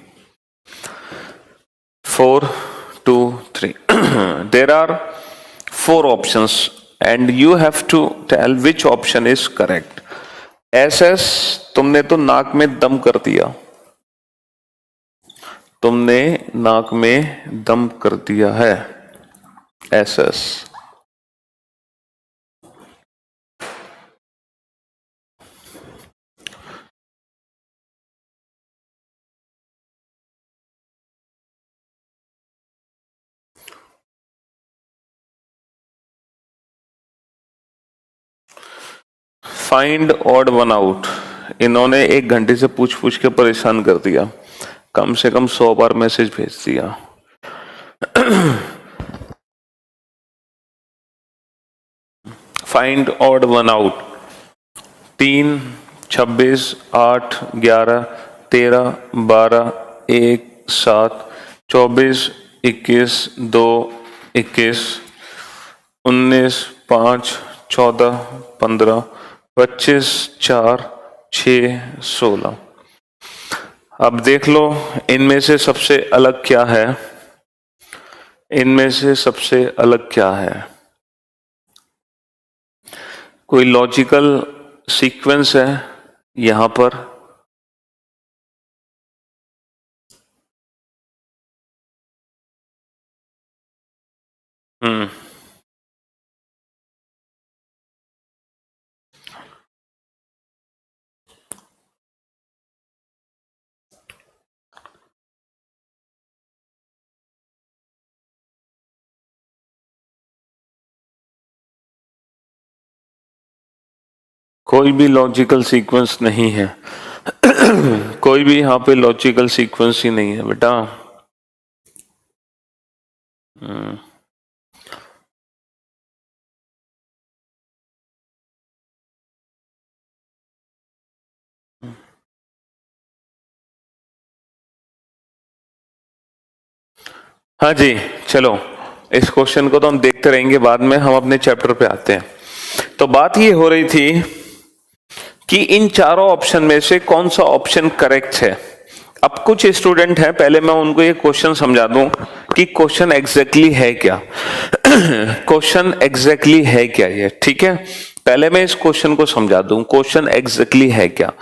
4, 2, 3. There are 4 options and you have to tell which option is correct. SS, तुमने तो नाक में दम कर दिया, तुमने नाक में दम कर दिया है। SS. Find odd one out. इन्होंने 1 घंटे से पूछ पूछ के परेशान कर दिया, कम से कम 100 बार मैसेज भेज दिया। Find odd one out. 3, 26, 8, 11, 13, 12, 1, 7, 24, 21, 2, 21, 19, 5, 14, 15, 25, 4, 6, 16। अब देख लो इनमें से सबसे अलग क्या है, इनमें से सबसे अलग क्या है। कोई लॉजिकल सीक्वेंस है यहां पर, कोई भी लॉजिकल सीक्वेंस नहीं है। कोई भी यहां पे लॉजिकल सीक्वेंस ही नहीं है बेटा। हाँ जी, चलो इस क्वेश्चन को तो हम देखते रहेंगे, बाद में हम अपने चैप्टर पे आते हैं। तो बात ये हो रही थी कि इन चारों ऑप्शन में से कौन सा ऑप्शन करेक्ट है। अब कुछ स्टूडेंट हैं, पहले मैं उनको ये क्वेश्चन समझा दूं कि क्वेश्चन एग्जैक्टली है क्या। क्वेश्चन एग्जैक्टली है क्या ये, ठीक है। पहले मैं इस क्वेश्चन को समझा दूं, क्वेश्चन एग्जैक्टली है क्या।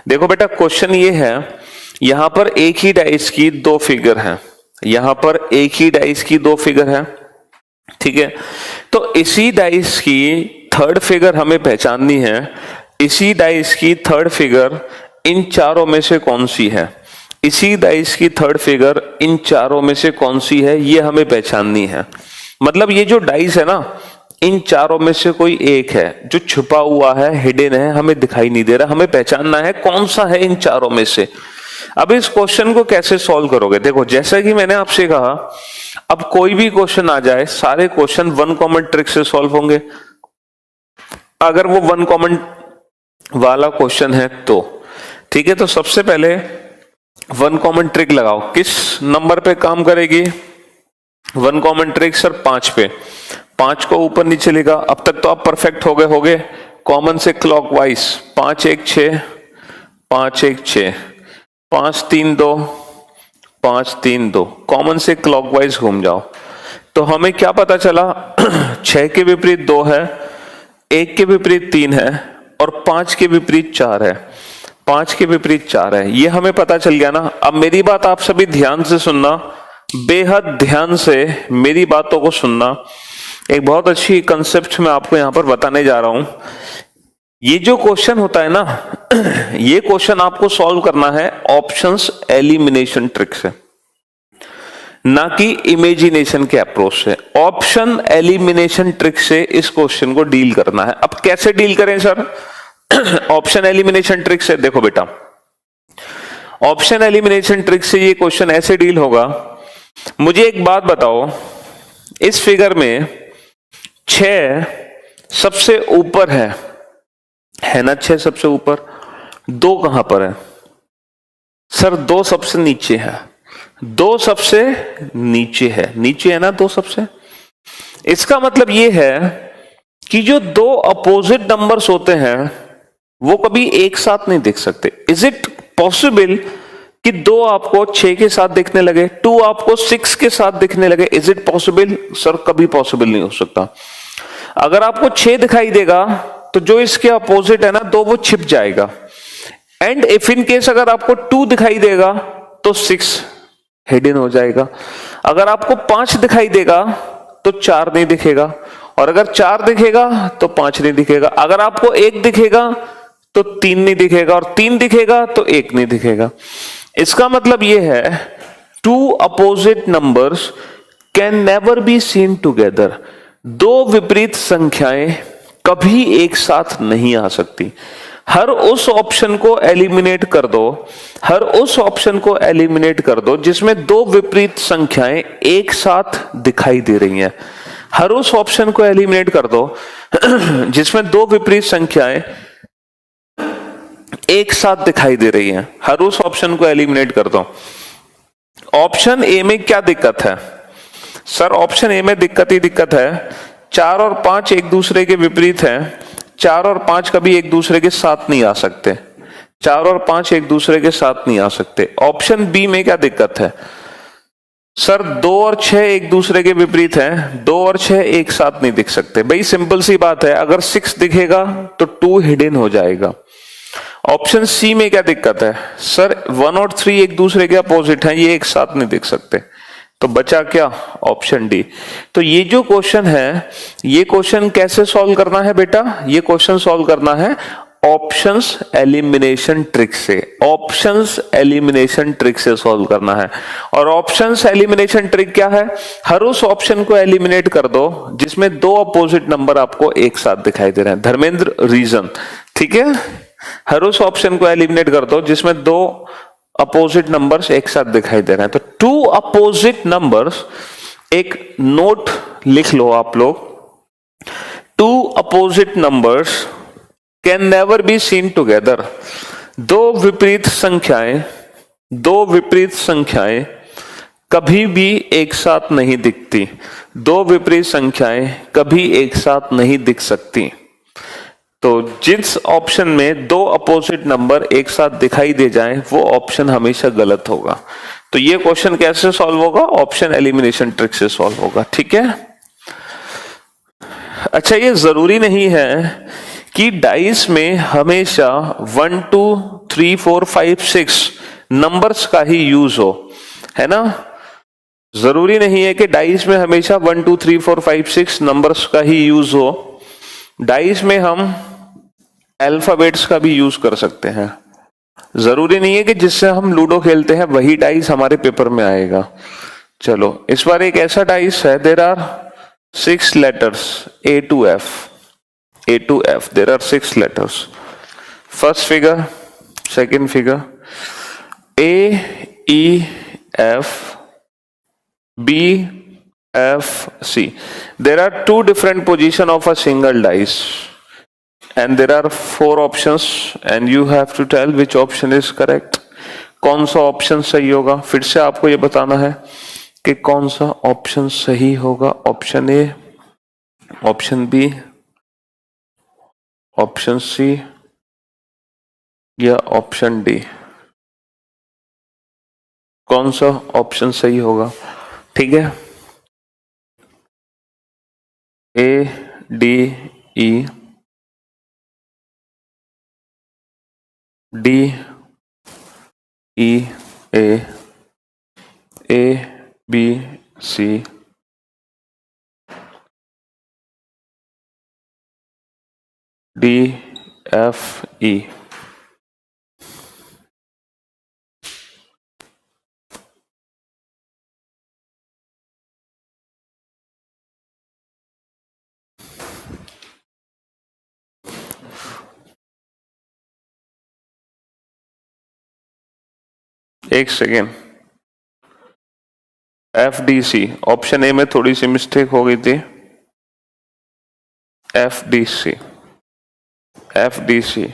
देखो बेटा, क्वेश्चन ये है, यहां पर एक ही डाइस की 2 फिगर हैं, यहां पर एक ही डाइस की 2 फिगर है, ठीक है। तो इसी डाइस की 3rd फिगर हमें पहचाननी है। इसी डाइस की 3rd फिगर इन चारों में से कौन सी है, इसी डाइस की 3rd फिगर इन चारों में से कौन सी है, ये हमें पहचाननी है। मतलब ये जो डाइस है ना, इन चारों में से कोई एक है जो छुपा हुआ है, हिडन है, हमें दिखाई नहीं दे रहा, हमें पहचानना है कौन सा है इन चारों में से। अब इस क्वेश्चन को कैसे सॉल्व करोगे, देखो जैसा कि मैंने आपसे कहा, अब कोई भी क्वेश्चन आ जाए, सारे क्वेश्चन 1 कॉमन ट्रिक से सॉल्व होंगे। अगर वो 1 कॉमन वाला क्वेश्चन है तो ठीक है। तो सबसे पहले 1 कॉमन ट्रिक लगाओ। किस नंबर पे काम करेगी 1 कॉमन ट्रिक? सर 5 पे। 5 को ऊपर नीचे लिखा। अब तक तो आप परफेक्ट हो गए कॉमन से क्लॉकवाइज। 5 1 6, 5 1 6, 5 3 2, 5 3 2, कॉमन से क्लॉकवाइज घूम जाओ। तो हमें क्या पता चला? 6 के विपरीत 2 है, 1 के विपरीत 3 है और 5 के विपरीत 4 है। 5 के विपरीत 4 है, ये हमें पता चल गया ना। अब मेरी बात आप सभी ध्यान से सुनना, बेहद ध्यान से मेरी बातों को सुनना। एक बहुत अच्छी कंसेप्ट मैं आपको यहां पर बताने जा रहा हूं। ये जो क्वेश्चन होता है ना, ये क्वेश्चन आपको सॉल्व करना है ऑप्शंस एलिमिनेशन ट्रिक से, ना कि इमेजिनेशन के अप्रोच से। ऑप्शन एलिमिनेशन ट्रिक से इस क्वेश्चन को डील करना है। अब कैसे डील करें सर ऑप्शन एलिमिनेशन ट्रिक से? देखो बेटा, ऑप्शन एलिमिनेशन ट्रिक से ये क्वेश्चन ऐसे डील होगा। मुझे एक बात बताओ, इस फिगर में 6 सबसे ऊपर है ना? 6 सबसे ऊपर, 2 कहां पर है सर? 2 सबसे नीचे है। 2 सबसे नीचे है ना? 2 सबसे। इसका मतलब यह है कि जो 2 अपोजिट नंबर्स होते हैं वो कभी एक साथ नहीं दिख सकते। इज इट पॉसिबल कि 2 आपको 6 के साथ दिखने लगे, 2 आपको 6 के साथ दिखने लगे? Is it possible? सर कभी पॉसिबल नहीं हो सकता। अगर आपको 6 दिखाई देगा तो जो इसके अपोजिट है ना 2, वो छिप जाएगा। एंड इफ इन केस अगर आपको 2 दिखाई देगा तो 6 हिडन हो जाएगा। अगर आपको 5 दिखाई देगा तो 4 नहीं दिखेगा, और अगर 4 दिखेगा तो 5 नहीं दिखेगा। अगर आपको 1 दिखेगा तो 3 नहीं दिखेगा, और 3 दिखेगा तो 1 नहीं दिखेगा। इसका मतलब यह है two opposite numbers can never be seen together. दो विपरीत संख्याएं कभी एक साथ नहीं आ सकती। हर उस ऑप्शन को एलिमिनेट कर दो, हर उस ऑप्शन को एलिमिनेट कर दो जिसमें दो विपरीत संख्याएं एक साथ दिखाई दे रही हैं। हर उस ऑप्शन को एलिमिनेट कर दो जिसमें दो विपरीत संख्याएं एक साथ दिखाई दे रही हैं। हर उस ऑप्शन को एलिमिनेट कर दो। ऑप्शन ए में क्या दिक्कत है सर? ऑप्शन ए में दिक्कत ही दिक्कत है। 4 और 5 एक दूसरे के विपरीत हैं। 4 और 5 कभी एक दूसरे के साथ नहीं आ सकते। 4 और 5 एक दूसरे के साथ नहीं आ सकते। ऑप्शन बी में क्या दिक्कत है सर? 2 और 6 एक दूसरे के विपरीत हैं। 2 और 6 एक साथ नहीं दिख सकते। भाई सिंपल सी बात है, अगर 6 दिखेगा तो 2 हिडन हो जाएगा। ऑप्शन सी में क्या दिक्कत है सर? 1 और 3 एक दूसरे के अपोजिट हैं, ये एक साथ नहीं दिख सकते। तो बचा क्या? Option D. तो ये जो क्वेश्चन है, ये क्वेश्चन कैसे सॉल्व करना है बेटा? ये क्वेश्चन सॉल्व करना है ऑप्शंस एलिमिनेशन ट्रिक से। ऑप्शंस एलिमिनेशन ट्रिक से सॉल्व करना है। और ऑप्शंस एलिमिनेशन ट्रिक क्या है? हर उस ऑप्शन को एलिमिनेट कर दो जिसमें दो अपोजिट नंबर आपको एक साथ दिखाई दे रहे हैं। धर्मेंद्र रीजन, ठीक है? हर उस ऑप्शन को एलिमिनेट कर दो जिसमें दो अपोजिट नंबर्स एक साथ दिखाई दे रहे हैं। तो टू अपोजिट नंबर्स, एक नोट लिख लो आप लोग, two opposite numbers can never be seen together. दो विपरीत संख्याएं कभी भी एक साथ नहीं दिखती। दो विपरीत संख्याएं कभी एक साथ नहीं दिख सकती। तो जिस ऑप्शन में दो अपोजिट नंबर एक साथ दिखाई दे जाएं, वो ऑप्शन हमेशा गलत होगा। तो ये क्वेश्चन कैसे सॉल्व होगा? ऑप्शन एलिमिनेशन ट्रिक से सॉल्व होगा, ठीक है? अच्छा, ये जरूरी नहीं है कि डाइस में हमेशा 1 2 3 4 5 6 नंबर्स का ही यूज हो, है ना? जरूरी नहीं है कि डाइस में हमेशा 1 2 3 4 5 6 नंबर्स का ही यूज हो। डाइस में हम अल्फाबेट्स का भी यूज कर सकते हैं। जरूरी नहीं है कि जिससे हम लूडो खेलते हैं वही डाइस हमारे पेपर में आएगा। चलो, इस बार एक ऐसा डाइस है, there are 6 letters A to F. A to F, there are 6 letters. First figure, second figure, A, E, F, B, F, C. There are two different positions of a single dice, and there are 4 options, and you have to tell which option is correct. कौन सा option सही होगा? फिर से आपको ये बताना है कि कौन सा ऑप्शन सही होगा। Option A, option B, option C या ऑप्शन डी। कौन सा ऑप्शन सही होगा? ठीक है, a, d, e, d, e, a, b, c, d, f, e. एक second, f d c. Option a में थोड़ी सी मिस्टेक हो गई थी। F d c, f d c,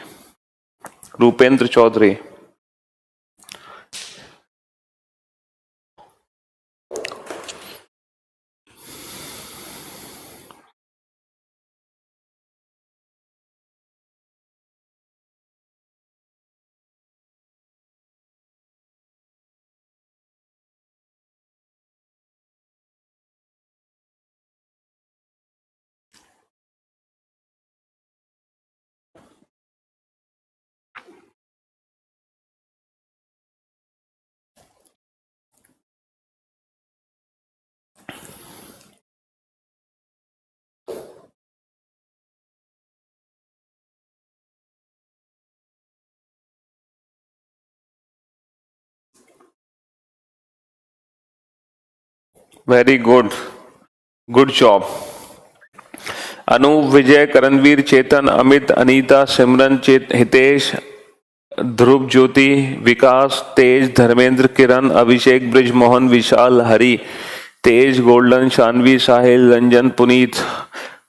Rupendra Chaudhary. Very good, good job. Anoop, Vijay, Karanveer, Chetan, Amit, Anita, Simran, Hitesh, Dhruv, Jyoti, Vikas, Tej, Dharmendra, Kiran, Abhishek, Brijmohan, Vishal, Hari, Tej, golden, Shanvi, Sahil, Ranjan, Puneet,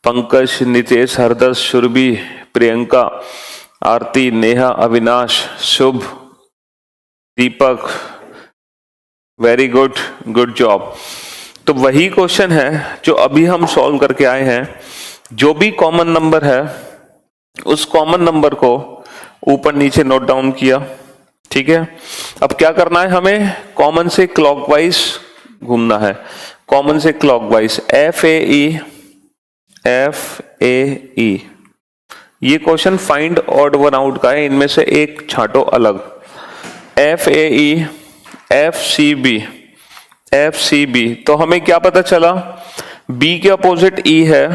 Pankaj, Nitesh, Hardas, Surabhi, Priyanka, आरती, नेहा, अविनाश, शुभ, दीपक, वेरी गुड, गुड जॉब। तो वही question है जो अभी हम सॉल्व करके आए हैं। जो भी कॉमन नंबर है उस कॉमन नंबर को ऊपर नीचे नोट डाउन किया, ठीक है। अब क्या करना है, हमें कॉमन से क्लॉकवाइज घूमना है, कॉमन से क्लॉकवाइज। FAE, ये question find odd one out का है, इनमें से एक छांटो अलग। FAE, FCB, तो हमें क्या पता चला, B के अपोजिट E है,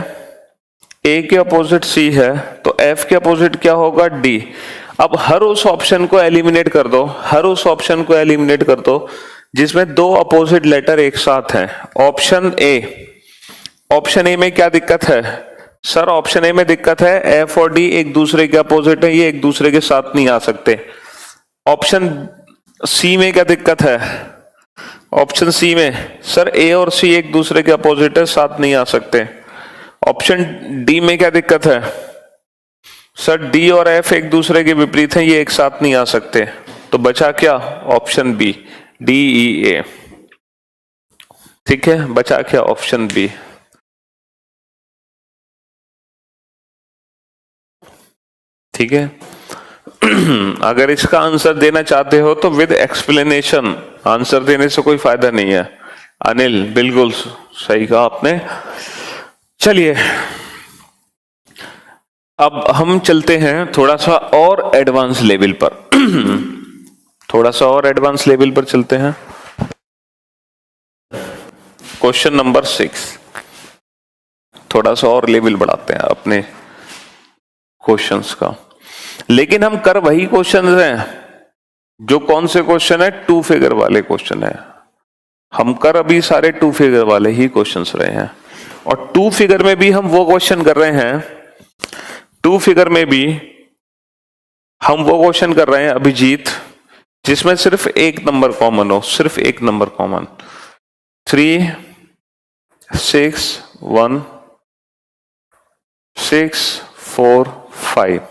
A के अपोजिट C है, तो F के अपोजिट क्या होगा, D। अब हर उस ऑप्शन को एलिमिनेट कर दो, हर उस ऑप्शन को एलिमिनेट कर दो जिसमें दो अपोजिट लेटर एक साथ हैं। ऑप्शन ए में क्या दिक्कत है सर? ऑप्शन ए में दिक्कत है F और D एक दूसरे के अपोजिट है, ये एक दूसरे के साथ नहीं आ सकते। ऑप्शन सी में क्या दिक्कत है? ऑप्शन सी में सर A और C एक दूसरे के अपोजिट है, साथ नहीं आ सकते। ऑप्शन डी में क्या दिक्कत है सर? D और F एक दूसरे के विपरीत हैं, ये एक साथ नहीं आ सकते। तो बचा क्या? Option B, DEA। ठीक है, बचा क्या? Option B. ठीक है, अगर इसका आंसर देना चाहते हो तो विद एक्सप्लेनेशन, आंसर देने से कोई फायदा नहीं है। अनिल, बिल्कुल सही कहा आपने। चलिए अब हम चलते हैं थोड़ा सा और एडवांस लेवल पर थोड़ा सा और एडवांस लेवल पर चलते हैं। क्वेश्चन नंबर 6, थोड़ा सा और लेवल बढ़ाते हैं अपने क्वेश्चंस का। लेकिन हम कर वही क्वेश्चन हैं जो कौन से क्वेश्चन है? 2 फिगर वाले क्वेश्चन है। हम कर अभी सारे 2 फिगर वाले ही क्वेश्चंस रहे हैं, और 2 फिगर में भी हम वो क्वेश्चन कर रहे हैं, 2 फिगर में भी हम वो क्वेश्चन कर रहे हैं अभिजीत, जिसमें सिर्फ एक नंबर कॉमन हो, सिर्फ एक number common. 3, 6, 1, 6, 4, 5,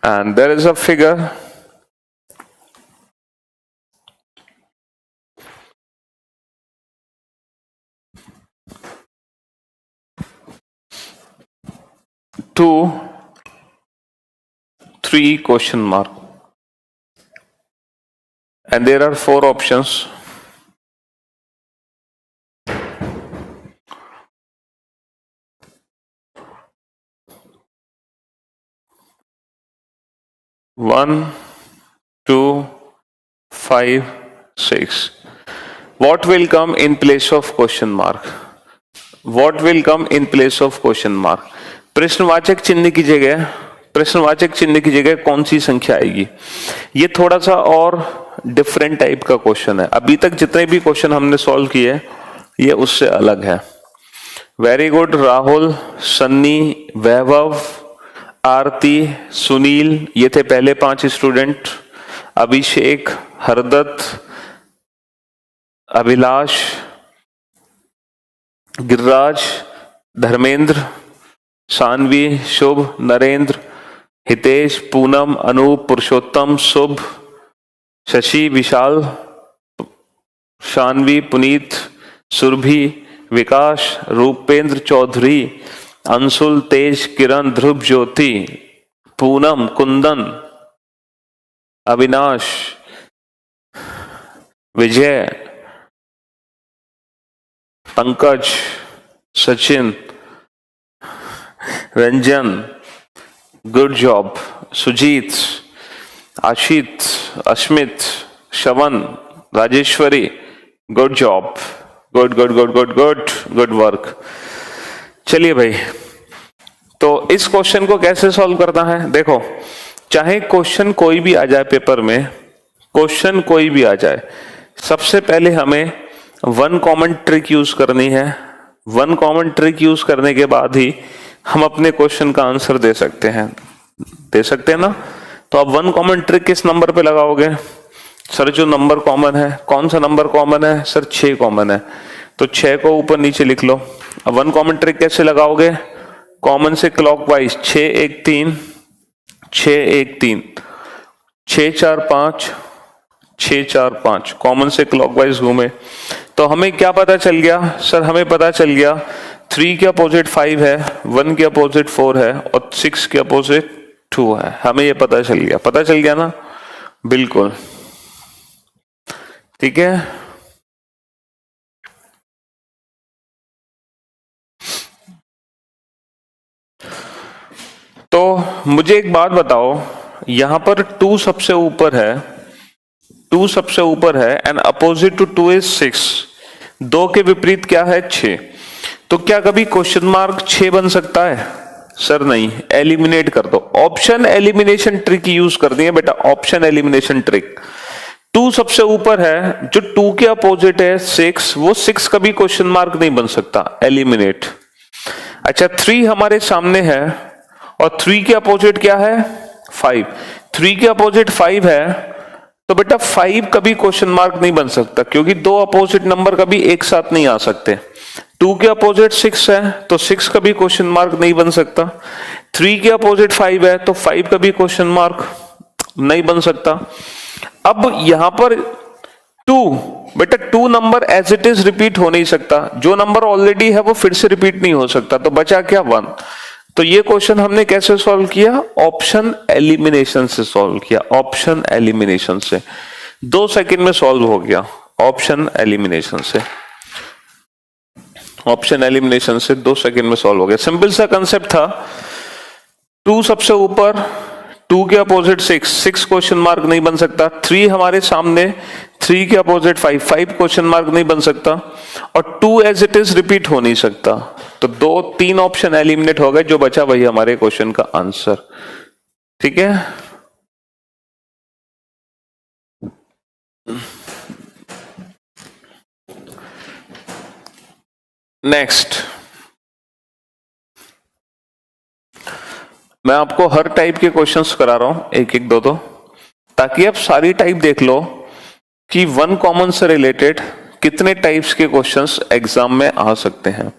and there is a figure two, 3 question mark, and there are 4 options. One, 2, 5, 6. What will come in place of question mark? What will come in place of question mark? प्रश्नवाचक चिन्ह की जगह, प्रश्नवाचक चिन्ह की जगह कौन सी संख्या आएगी? ये थोड़ा सा और डिफरेंट टाइप का क्वेश्चन है। अभी तक जितने भी क्वेश्चन हमने सॉल्व किए ये उससे अलग है। वेरी गुड राहुल, सन्नी, वैभव, आरती, सुनील, ये थे पहले 5 student. Abhishek, Hardatt, Abhilash, Giriraj, Dharmendra, Sanvi, Shubh, Narendra, Hitesh, Poonam, Anoop, Purushottam, Shubh, Shashi, Vishal, Shanvi, Puneet, Surabhi, Vikas, Rupendra Chaudhary, Anshul, Tej, Kiran, Dhruv, Jyoti, Poonam, Kundan, Avinash, Vijay, Pankaj, Sachin, Ranjan, good job, Sujeet, Ashit, Ashmit, Shravan, Rajeshwari, good job, good good good good good good work. चलिए भाई, तो इस क्वेश्चन को कैसे सॉल्व करना है? देखो, चाहे क्वेश्चन कोई भी आ जाए पेपर में, क्वेश्चन कोई भी आ जाए, सबसे पहले हमें वन कॉमन ट्रिक यूज करनी है। वन कॉमन ट्रिक यूज करने के बाद ही हम अपने क्वेश्चन का आंसर दे सकते हैं ना। तो आप वन कॉमन ट्रिक किस नंबर पे लगाओगे? सर जो नंबर कॉमन है, कौन सा नंबर कॉमन है? सर 6 कॉमन है, तो 6 को ऊपर नीचे लिख लो। अब वन कॉमन ट्रिक कैसे लगाओगे? कॉमन से क्लॉकवाइज 6 1 3 6 1 3 6 4 5 6 4 5 कॉमन से क्लॉकवाइज घूमे तो हमें क्या पता चल गया? सर हमें पता चल गया 3 के अपोजिट 5 है, 1 के अपोजिट 4 है और 6 के अपोजिट 2 है। हमें ये पता चल गया ना? बिल्कुल ठीक है। तो मुझे एक बात बताओ, यहां पर 2 सबसे ऊपर है, 2 सबसे ऊपर है एंड अपोजिट टू 2 इज 6। 2 के विपरीत क्या है? 6। तो क्या कभी क्वेश्चन मार्क 6 बन सकता है? सर नहीं, एलिमिनेट कर दो। ऑप्शन एलिमिनेशन ट्रिक यूज करनी है बेटा, ऑप्शन एलिमिनेशन ट्रिक। 2 सबसे ऊपर है, जो 2 के अपोजिट है 6, वो 6 कभी क्वेश्चन मार्क नहीं बन सकता, एलिमिनेट। अच्छा 3 हमारे सामने है और 3 के अपोजिट क्या है? 5। 3 के अपोजिट 5 है, तो बेटा 5 कभी क्वेश्चन मार्क नहीं बन सकता, क्योंकि 2 अपोजिट नंबर कभी एक साथ नहीं आ सकते। 2 के अपोजिट 6 है, तो 6 कभी क्वेश्चन मार्क नहीं बन सकता। 3 के अपोजिट 5 है, तो 5 कभी क्वेश्चन मार्क नहीं बन सकता। अब यहां पर 2, बेटा 2 number as it is repeat हो नहीं सकता, जो नंबर ऑलरेडी है वो फिर से रिपीट नहीं हो सकता, तो बचा क्या? 1। तो ये क्वेश्चन हमने कैसे सॉल्व किया? ऑप्शन एलिमिनेशन से सॉल्व किया, ऑप्शन एलिमिनेशन से। 2 सेकंड में सॉल्व हो गया, ऑप्शन एलिमिनेशन से। ऑप्शन एलिमिनेशन से 2 सेकंड में सॉल्व हो गया। सिंपल सा कंसेप्ट था। 2 सबसे ऊपर, 2 के अपोजिट 6 क्वेश्चन मार्क नहीं बन सकता। 3 हमारे सामने, 3 के अपोजिट 5 क्वेश्चन मार्क नहीं बन सकता, और 2 एज इट इज रिपीट हो नहीं सकता। तो 3 ऑप्शन एलिमिनेट हो गए, जो बचा वही हमारे क्वेश्चन का आंसर। ठीक है। नेक्स्ट, मैं आपको हर टाइप के क्वेश्चंस करा रहा हूं, एक एक दो, ताकि आप सारी टाइप देख लो कि वन कॉमन से रिलेटेड कितने टाइप्स के क्वेश्चंस एग्जाम में आ सकते हैं।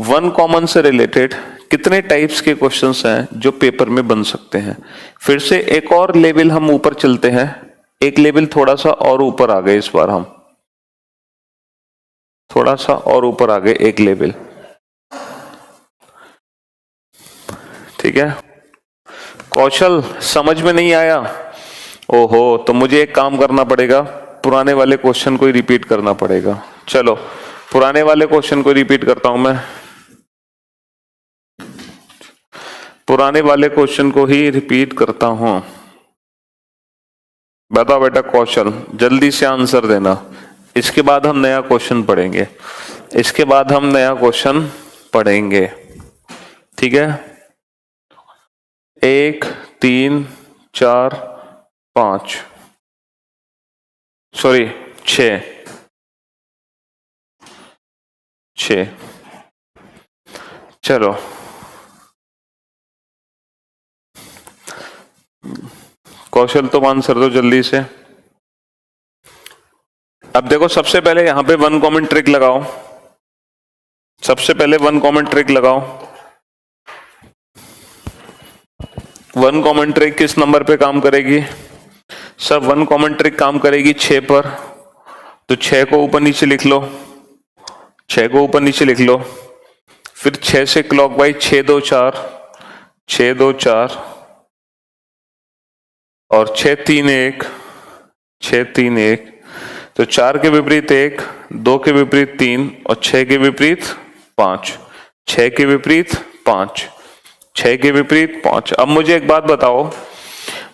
वन कॉमन से रिलेटेड कितने टाइप्स के क्वेश्चंस हैं जो पेपर में बन सकते हैं। फिर से एक और लेवल हम ऊपर चलते हैं, एक लेवल थोड़ा सा और ऊपर आ गए, इस बार हम थोड़ा सा और ऊपर आ गए, एक लेवल। ठीक है। कौशल समझ में नहीं आया? ओहो, तो मुझे एक काम करना पड़ेगा, पुराने वाले क्वेश्चन को ही रिपीट करना पड़ेगा। चलो पुराने वाले क्वेश्चन को रिपीट करता हूं मैं, पुराने वाले क्वेश्चन को ही रिपीट करता हूं। बताओ बेटा कौशल, जल्दी से आंसर देना। इसके बाद हम नया क्वेश्चन पढ़ेंगे, इसके बाद हम नया क्वेश्चन पढ़ेंगे। ठीक है। 1 3 4 5 सॉरी 6 चलो कौशल तुम आंसर दो जल्दी से। अब देखो सबसे पहले यहां पे वन कॉमन ट्रिक लगाओ, सबसे पहले वन कॉमन ट्रिक लगाओ। वन कॉमन ट्रिक किस नंबर पे काम करेगी? सब वन कॉमन ट्रिक काम करेगी 6 पर, तो 6 को ऊपर नीचे लिख लो, 6 को ऊपर नीचे लिख लो। फिर 6 से क्लॉकवाइज 6 2 4 6 2 4 और 6 3 1 6 3 1, तो 4 के विपरीत 1, 2 के विपरीत 3 और 6 के विपरीत 5, 6 के विपरीत 5, 6 के विपरीत 5। अब मुझे एक बात बताओ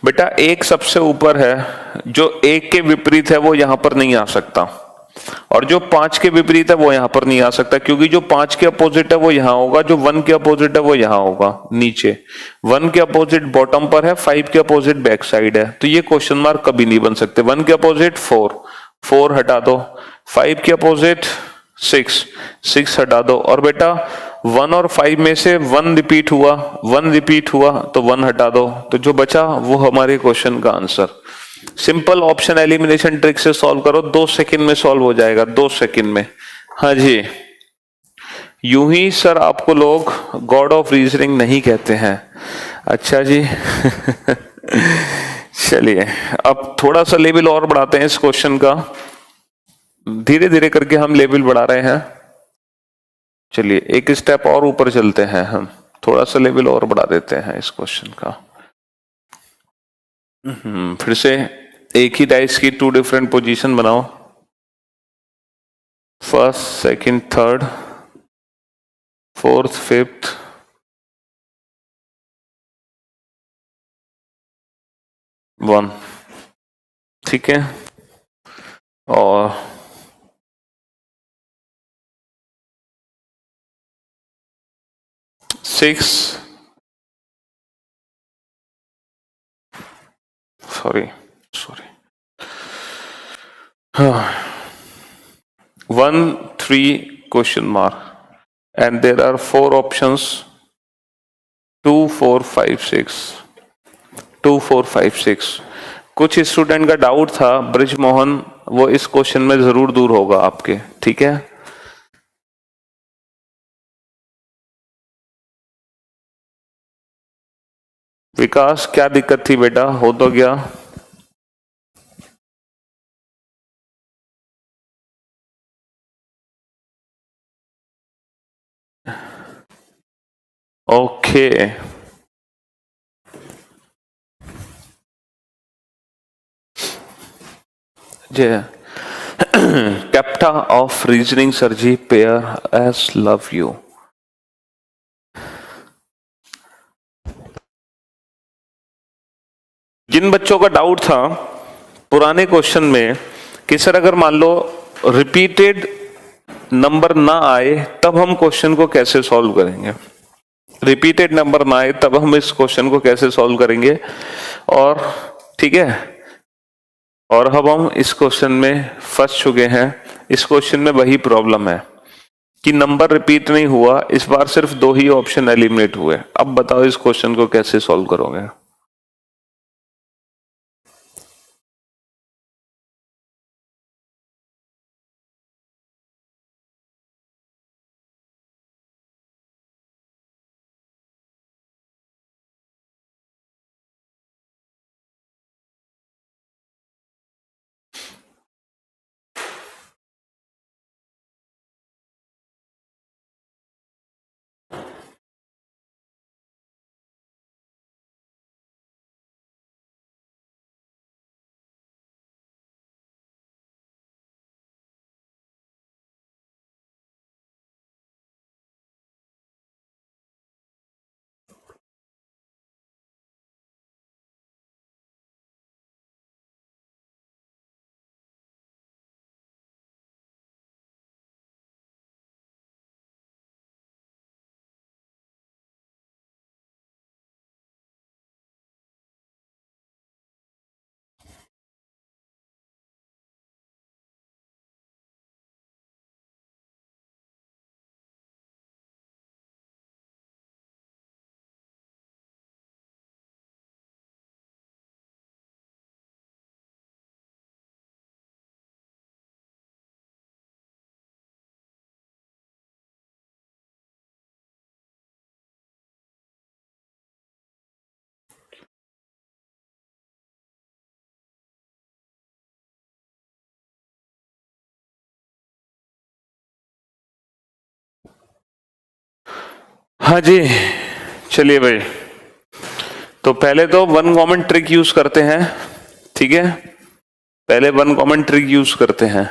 बेटा, 1 सबसे ऊपर है, जो 1 के विपरीत है वो यहां पर नहीं आ सकता, और जो 5 के विपरीत है वो यहां पर नहीं आ सकता, क्योंकि जो 5 के अपोजिट है वो यहां होगा, जो 1 के अपोजिट है वो यहां होगा नीचे। 1 के अपोजिट बॉटम पर है, 5 के अपोजिट बैक साइड है, तो ये क्वेश्चन मार्क कभी नहीं बन सकते। 1 के अपोजिट 4 हटा दो, 5 के अपोजिट 6 हटा दो, और बेटा 1 और 5 में से 1 रिपीट हुआ तो 1 हटा दो, तो जो बचा वो हमारे क्वेश्चन का answer. Simple option elimination trick से सॉल्व करो, 2 सेकंड में सॉल्व हो जाएगा, 2 सेकंड में। हाँ जी, यूं ही सर आपको लोग गॉड ऑफ रीजनिंग नहीं कहते हैं। अच्छा जी चलिए अब थोड़ा सा लेवल और बढ़ाते हैं इस क्वेश्चन का, धीरे धीरे करके हम लेवल बढ़ा रहे हैं। चलिए एक स्टेप और ऊपर चलते हैं, हम थोड़ा सा लेवल और बढ़ा देते हैं इस क्वेश्चन का। फिर से एक ही डाइस की 2 डिफरेंट पोजीशन बनाओ, first, second, third, fourth, fifth, one, ठीक है। और six, sorry 1 3 question mark, and there are 4 options 2 4 5 6 2 4 5 6। कुछ स्टूडेंट का डाउट था ब्रिज मोहन, वो इस क्वेश्चन में जरूर दूर होगा आपके, ठीक है। विकास क्या दिक्कत थी बेटा, हो तो गया। ओके जी, कैप्टा ऑफ रीजनिंग सर जी, पेयर एस लव यू। जिन बच्चों का डाउट था पुराने क्वेश्चन में कि सर अगर मान लो रिपीटेड नंबर ना आए तब हम क्वेश्चन को कैसे सॉल्व करेंगे, रिपीटेड नंबर ना आए तब हम इस क्वेश्चन को कैसे सॉल्व करेंगे, और ठीक है। और अब हम इस क्वेश्चन में फंस चुके हैं। इस क्वेश्चन में वही प्रॉब्लम है कि नंबर रिपीट नहीं हुआ, इस बार सिर्फ 2 ही ऑप्शन एलिमिनेट हुए। अब बताओ इस क्वेश्चन को कैसे सॉल्व करोगे। हाँ जी चलिए भाई, तो पहले तो 1 कॉमन ट्रिक यूज करते हैं, ठीक है। पहले 1 कॉमन ट्रिक यूज करते हैं।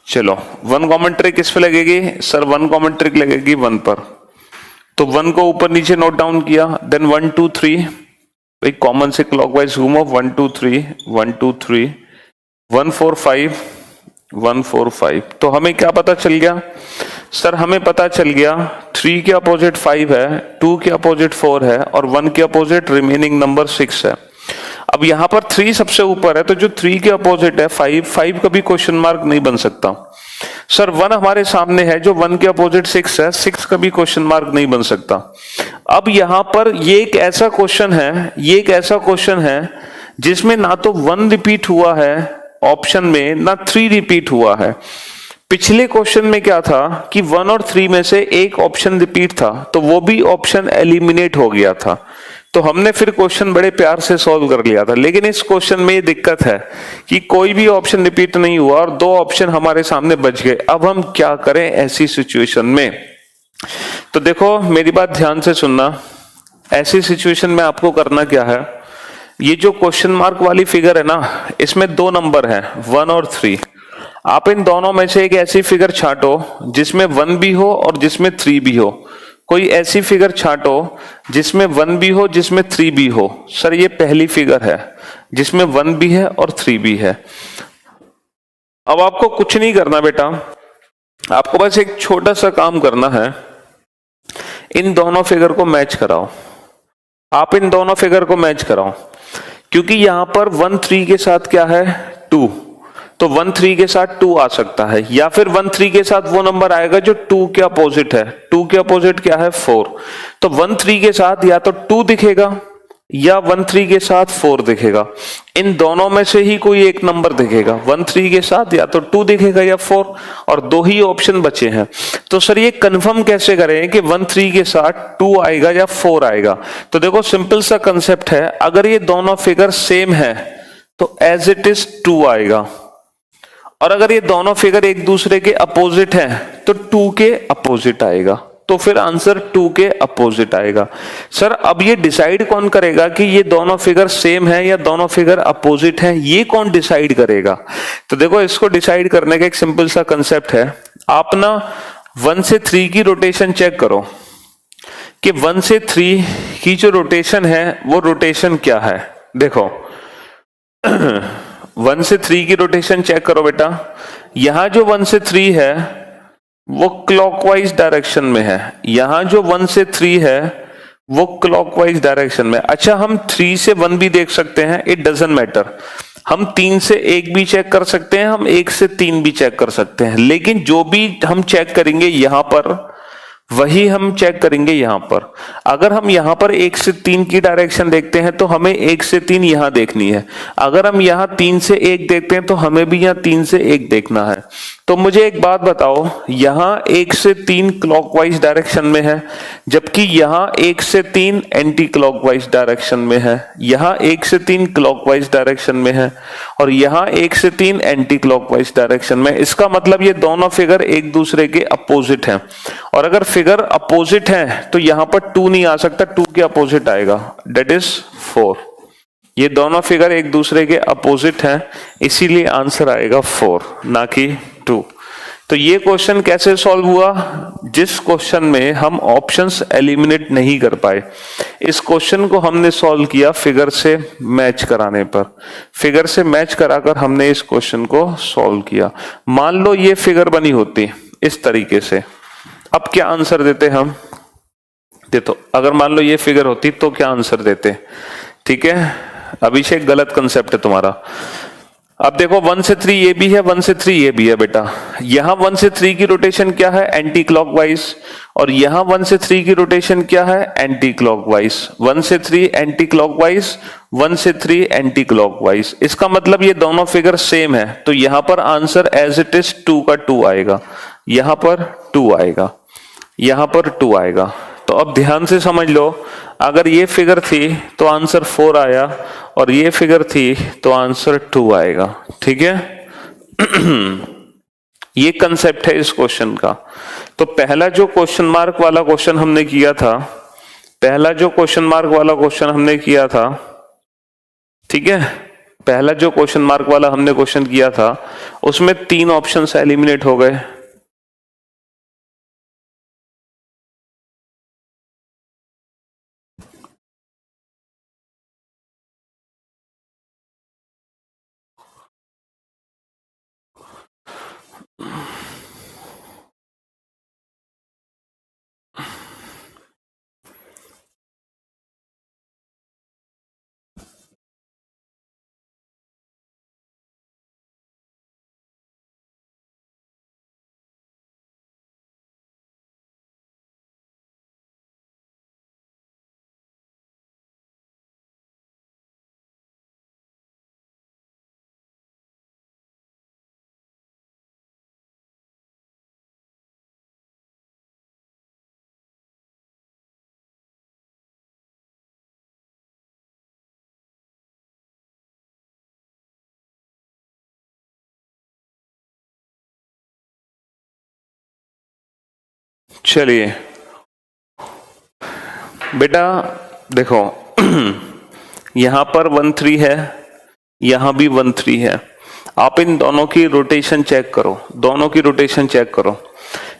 चलो 1 कॉमन ट्रिक किस पे लगेगी सर, 1 कॉमन ट्रिक लगेगी 1 पर। तो 1 को ऊपर नीचे नोट डाउन किया, देन 1 2 3 भाई कॉमन से क्लॉकवाइज घूमो, 1 2 3 1 2 3 1 4 5 1 4 5। तो हमें क्या पता चल गया सर, हमें पता चल गया 3 के अपोजिट 5 है, 2 के अपोजिट 4 है, और 1 के अपोजिट रिमेनिंग नंबर 6 है। अब यहां पर 3 सबसे ऊपर है, तो जो 3 के अपोजिट है 5 कभी क्वेश्चन मार्क नहीं बन सकता। सर 1 हमारे सामने है, जो 1 के अपोजिट 6 है, 6 कभी क्वेश्चन मार्क नहीं बन सकता। अब यहां पर ये एक ऐसा क्वेश्चन है, ये एक ऐसा क्वेश्चन है जिसमें ना तो 1 रिपीट हुआ है ऑप्शन में, ना 3 रिपीट हुआ है। पिछले क्वेश्चन में क्या था कि 1 और 3 में से एक ऑप्शन रिपीट था, तो वो भी ऑप्शन एलिमिनेट हो गया था, तो हमने फिर क्वेश्चन बड़े प्यार से सॉल्व कर लिया था। लेकिन इस क्वेश्चन में ये दिक्कत है कि कोई भी ऑप्शन रिपीट नहीं हुआ और 2 ऑप्शन हमारे सामने बच गए। अब हम क्या करें ऐसी सिचुएशन में? तो देखो मेरी बात ध्यान से सुनना। ऐसी सिचुएशन में आपको करना क्या है, ये जो क्वेश्चन मार्क वाली फिगर है ना, इसमें 2 नंबर है 1 और 3। आप इन दोनों में से एक ऐसी फिगर छांटो जिसमें 1 भी हो और जिसमें 3 भी हो। कोई ऐसी फिगर छांटो जिसमें 1 भी हो, जिसमें 3 भी हो। सर ये पहली फिगर है जिसमें 1 भी है और 3 भी है। अब आपको कुछ नहीं करना बेटा, आपको बस एक छोटा सा काम करना है, इन दोनों फिगर को मैच कराओ। आप इन दोनों फिगर को मैच कराओ, क्योंकि यहां पर 1 3 के साथ क्या है 2, तो 1 3 के साथ 2 आ सकता है, या फिर 1 3 के साथ वो नंबर आएगा जो 2 के अपोजिट है। 2 के अपोजिट क्या है 4, तो 1 3 के साथ या तो 2 दिखेगा या 1 3 के साथ 4 दिखेगा। इन दोनों में से ही कोई एक नंबर दिखेगा, 1 3 के साथ या तो 2 दिखेगा या 4, और 2 ही ऑप्शन बचे हैं। तो सर ये कंफर्म कैसे करें कि 1 3 के साथ 2 आएगा या 4 आएगा? तो देखो सिंपल सा कंसेप्ट है, अगर ये दोनों फिगर सेम है तो एज इट इज 2 आएगा, और अगर ये दोनों फिगर एक दूसरे के अपोजिट हैं तो 2 के अपोजिट आएगा, तो फिर आंसर 2 के अपोजिट आएगा। सर अब ये डिसाइड कौन करेगा कि ये दोनों फिगर सेम है या दोनों फिगर अपोजिट है, ये कौन डिसाइड करेगा? तो देखो इसको डिसाइड करने का एक सिंपल सा कंसेप्ट है। आप ना 1 से 3 की रोटेशन चेक करो कि 1 से 3 की जो रोटेशन है वो रोटेशन क्या है। देखो 1 से 3 की रोटेशन चेक करो बेटा। यहां जो 1 से 3 है वो क्लॉकवाइज डायरेक्शन में है, यहां जो 1 से 3 है वो क्लॉकवाइज डायरेक्शन में। अच्छा हम 3 से 1 भी देख सकते हैं, इट डजंट मैटर। हम 3 से 1 भी चेक कर सकते हैं, हम 1 से 3 भी चेक कर सकते हैं, लेकिन जो भी हम चेक करेंगे यहां पर वही हम चेक करेंगे यहां पर। अगर हम यहां पर 1 से 3 की डायरेक्शन देखते हैं तो हमें 1 से 3 यहां देखनी है, अगर हम यहां 3 से 1 देखते हैं तो हमें भी यहां 3 से 1 देखना है। तो मुझे एक बात बताओ, यहां 1 से 3 क्लॉकवाइज डायरेक्शन में है, जबकि यहां 1 से 3 एंटी क्लॉकवाइज डायरेक्शन में है, यहां 1 से 3 क्लॉकवाइज डायरेक्शन में है, और यहां 1 से 3 एंटी क्लॉकवाइज डायरेक्शन में। इसका मतलब ये दोनों फिगर एक दूसरे के अपोजिट हैं, और अगर फिगर अपोजिट है तो यहां पर 2 नहीं आ सकता, 2 के अपोजिट आएगा, डेट इज 4। ये दोनों फिगर एक दूसरे के अपोजिट हैं, इसीलिए आंसर आएगा 4 ना कि 2। तो ये क्वेश्चन कैसे सॉल्व हुआ? जिस क्वेश्चन में हम ऑप्शंस एलिमिनेट नहीं कर पाए, इस क्वेश्चन को हमने सॉल्व किया फिगर से मैच कराने पर। फिगर से मैच कराकर हमने इस क्वेश्चन को सॉल्व किया। मान लो ये फिगर बनी होती इस तरीके से, अब क्या आंसर देते हम? देखो अगर मान लो ये फिगर होती तो क्या आंसर देते? ठीक है, अभिषेक गलत कंसेप्ट है तुम्हारा। अब देखो 1 से 3 ये भी है, 1 से 3 ये भी है बेटा। यहां 1 से 3 की रोटेशन क्या है? एंटी क्लॉकवाइज, और यहां 1 से 3 की रोटेशन क्या है? Anti clockwise. 1 से 3 एंटी क्लॉकवाइज, 1 से 3 एंटी क्लॉकवाइज। इसका मतलब ये दोनों फिगर सेम है, तो यहां पर आंसर एज इट इज 2 का 2 आएगा, यहां पर 2 आएगा, यहां पर 2 आएगा। तो अब ध्यान से समझ लो, अगर ये फिगर थी तो आंसर 4 आया, और ये फिगर थी तो आंसर 2 आएगा। ठीक है ये कंसेप्ट है इस क्वेश्चन का। तो पहला जो क्वेश्चन मार्क वाला क्वेश्चन हमने किया था, पहला जो क्वेश्चन मार्क वाला क्वेश्चन हमने किया था, ठीक है, पहला जो क्वेश्चन मार्क वाला हमने क्वेश्चन किया था उसमें 3 ऑप्शंस एलिमिनेट हो गए। चलिए बेटा देखो यहां पर 1 3 है, यहां भी 1 3 है। आप इन दोनों की रोटेशन चेक करो, दोनों की रोटेशन चेक करो।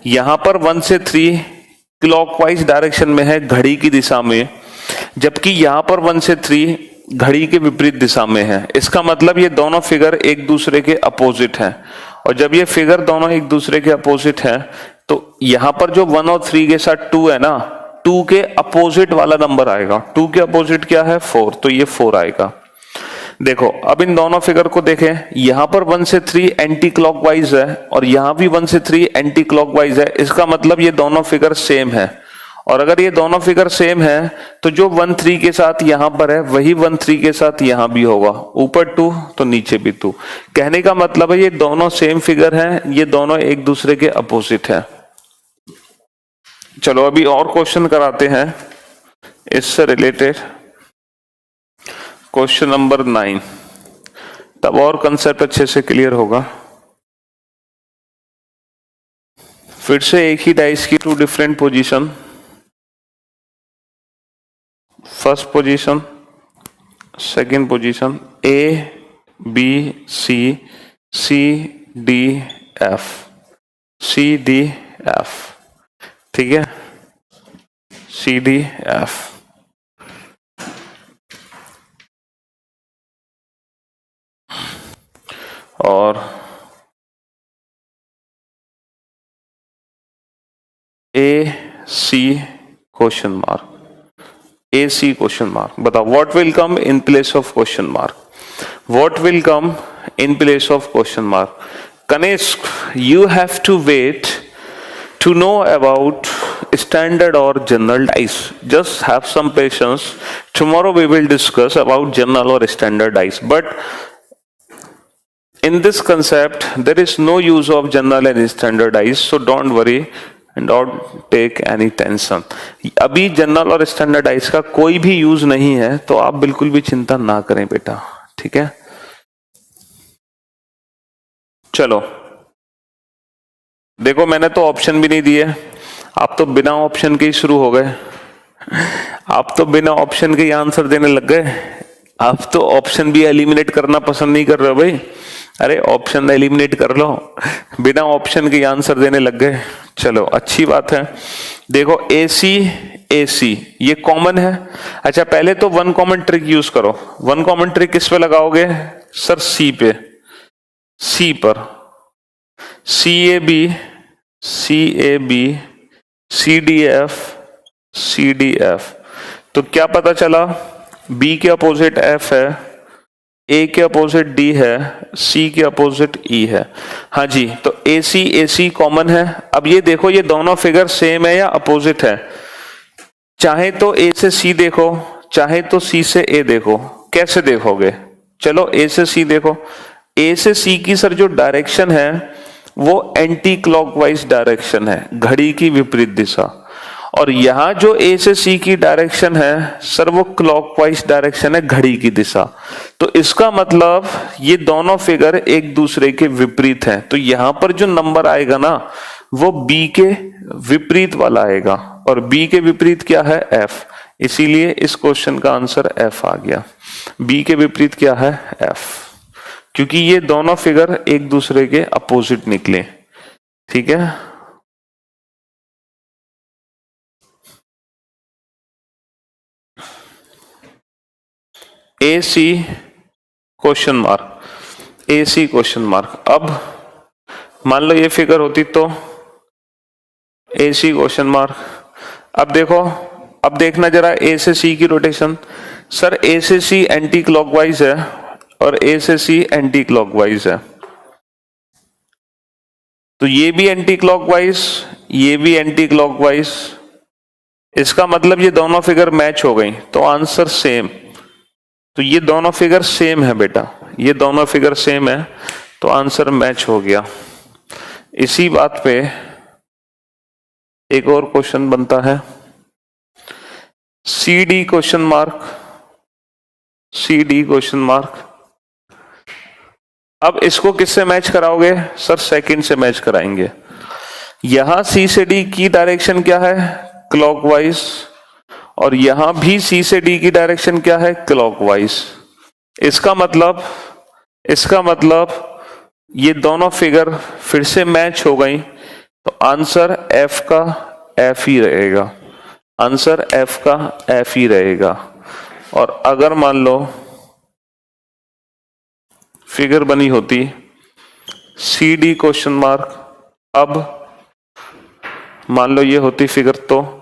यहां पर 1 से 3 क्लॉकवाइज डायरेक्शन में है, घड़ी की दिशा में, जबकि यहां पर 1 से 3 घड़ी के विपरीत दिशा में है। इसका मतलब ये दोनों फिगर एक दूसरे के अपोजिट हैं, और जब ये फिगर दोनों एक दूसरे के अपोजिट हैं तो यहां पर जो 1 और 3 के साथ 2 है ना, 2 के अपोजिट वाला नंबर आएगा। 2 के अपोजिट क्या है? 4, तो ये 4 आएगा। देखो अब इन दोनों फिगर को देखें, यहां पर 1 से 3 एंटी क्लॉकवाइज है और यहां भी 1 से 3 एंटी क्लॉकवाइज है। इसका मतलब ये दोनों फिगर सेम है, और अगर ये दोनों फिगर सेम है तो जो 1 3 के साथ यहां पर है वही 1 3 के साथ यहां भी होगा। ऊपर 2 तो नीचे भी 2। कहने का मतलब है ये दोनों सेम फिगर हैं, ये दोनों एक दूसरे के अपोजिट हैं। चलो अभी और क्वेश्चन कराते हैं इससे रिलेटेड। क्वेश्चन नंबर 9, तब और कंसेप्ट अच्छे से क्लियर होगा। फिर से एक ही डाइस की 2 different position, first position, second position, A B C C D F, C D F, ठीक है, C D F। और A C question mark, A C question mark. बताओ what will come in place of question mark, what will come in place of question mark. Kanishk, you have to wait to know about standard or general dice. Just have some patience. Tomorrow we will discuss about general or standard dice. But in this concept, there is no use of general and standard dice. So don't worry and don't take any tension. अभी general और standard dice का कोई भी use नहीं है, तो आप बिल्कुल भी चिंता ना करें बेटा, ठीक है। चलो देखो मैंने तो ऑप्शन भी नहीं दिए, आप तो बिना ऑप्शन के ही शुरू हो गए। आप तो बिना ऑप्शन के ही आंसर देने लग गए। आप तो ऑप्शन भी एलिमिनेट करना पसंद नहीं कर रहे हो भाई। अरे ऑप्शन एलिमिनेट कर लो, बिना ऑप्शन के आंसर देने लग गए। चलो अच्छी बात है। देखो AC ये कॉमन है। अच्छा पहले तो 1 कॉमन ट्रिक यूज करो। 1 कॉमन ट्रिक किस पे लगाओगे सर? C पे, C पर। CAB CDF, तो क्या पता चला? B के अपोजिट F है, A के अपोजिट D है, C के अपोजिट E है। हाँ जी, तो AC कॉमन है। अब ये देखो ये दोनों फिगर सेम है या अपोजिट है? चाहे तो A से C देखो, चाहे तो C से A देखो। कैसे देखोगे? चलो A से C देखो। A से C की सर जो डायरेक्शन है वो एंटी क्लॉकवाइज डायरेक्शन है, घड़ी की विपरीत दिशा। और यहां जो A से C की डायरेक्शन है सर वो क्लॉकवाइज डायरेक्शन है, घड़ी की दिशा। तो इसका मतलब ये दोनों फिगर एक दूसरे के विपरीत हैं। तो यहां पर जो नंबर आएगा ना वो B के विपरीत वाला आएगा, और B के विपरीत क्या है? F। इसीलिए इस क्वेश्चन का आंसर F आ गया। B के विपरीत क्या है? F, क्योंकि ये दोनों फिगर एक दूसरे के अपोजिट निकले, ठीक है। AC question mark, AC question mark. अब मान लो ये फिगर होती तो AC क्वेश्चन मार्क। अब देखो, अब देखना जरा A से C की रोटेशन। सर A से C एंटी क्लॉकवाइज है और A से C एंटी क्लॉकवाइज है, तो ये भी एंटी क्लॉकवाइज, ये भी एंटी क्लॉकवाइज। इसका मतलब ये दोनों फिगर मैच हो गई, तो आंसर सेम। तो ये दोनों फिगर सेम है बेटा, ये दोनों फिगर सेम है, तो आंसर मैच हो गया। इसी बात पे एक और क्वेश्चन बनता है, CD question mark, CD question mark. अब इसको किससे मैच कराओगे सर? सेकंड से मैच कराएंगे। यहां सी से डी की डायरेक्शन क्या है, क्लॉकवाइज, और यहां भी सी से डी की डायरेक्शन क्या है, क्लॉकवाइज। इसका मतलब ये दोनों फिगर फिर से मैच हो गई, तो आंसर एफ का एफ ही रहेगा, आंसर एफ का एफ ही रहेगा। और अगर मान लो फिगर बनी होती सी डी क्वेश्चन मार्क, अब मान लो ये होती फिगर, तो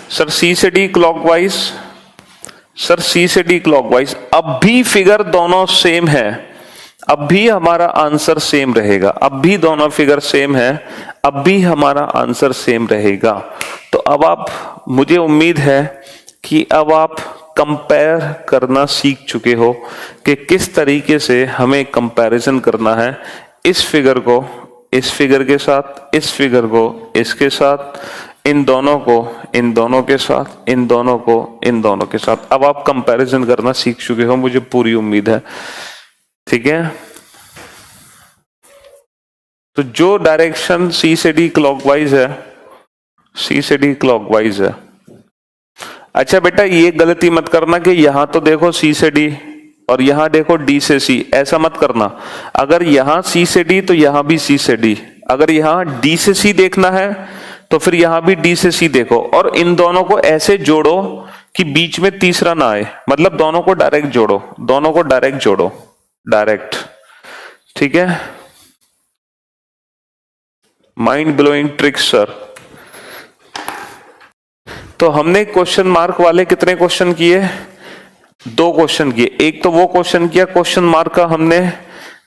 सर सी से डी क्लॉकवाइज, सर सी से डी क्लॉकवाइज, अब भी फिगर दोनों सेम है, अब भी हमारा आंसर सेम रहेगा, अब भी दोनों फिगर सेम है, अब भी हमारा आंसर सेम रहेगा। तो अब आप, मुझे उम्मीद है कि अब आप कंपेयर करना सीख चुके हो कि किस तरीके से हमें कंपैरिजन करना है, इस फिगर को इस फिगर के साथ, इस फिगर को इसके साथ, इन दोनों को इन दोनों के साथ, इन दोनों को इन दोनों के साथ। अब आप कंपैरिजन करना सीख चुके हो, मुझे पूरी उम्मीद है, ठीक है। तो जो डायरेक्शन सी से डी क्लॉकवाइज है, सी से डी क्लॉकवाइज है। अच्छा बेटा, ये गलती मत करना कि यहां तो देखो सी से डी और यहां देखो डी से सी, ऐसा मत करना। अगर यहां सी से डी तो यहां भी सी से डी, अगर यहां डी से सी देखना है तो फिर यहां भी डी से सी देखो, और इन दोनों को ऐसे जोड़ो कि बीच में तीसरा ना आए, मतलब दोनों को डायरेक्ट जोड़ो, दोनों को डायरेक्ट जोड़ो, डायरेक्ट, ठीक है। Mind blowing tricks sir. तो हमने क्वेश्चन मार्क वाले कितने क्वेश्चन किए, 2 क्वेश्चन किए। एक तो वो क्वेश्चन किया क्वेश्चन मार्क का हमने,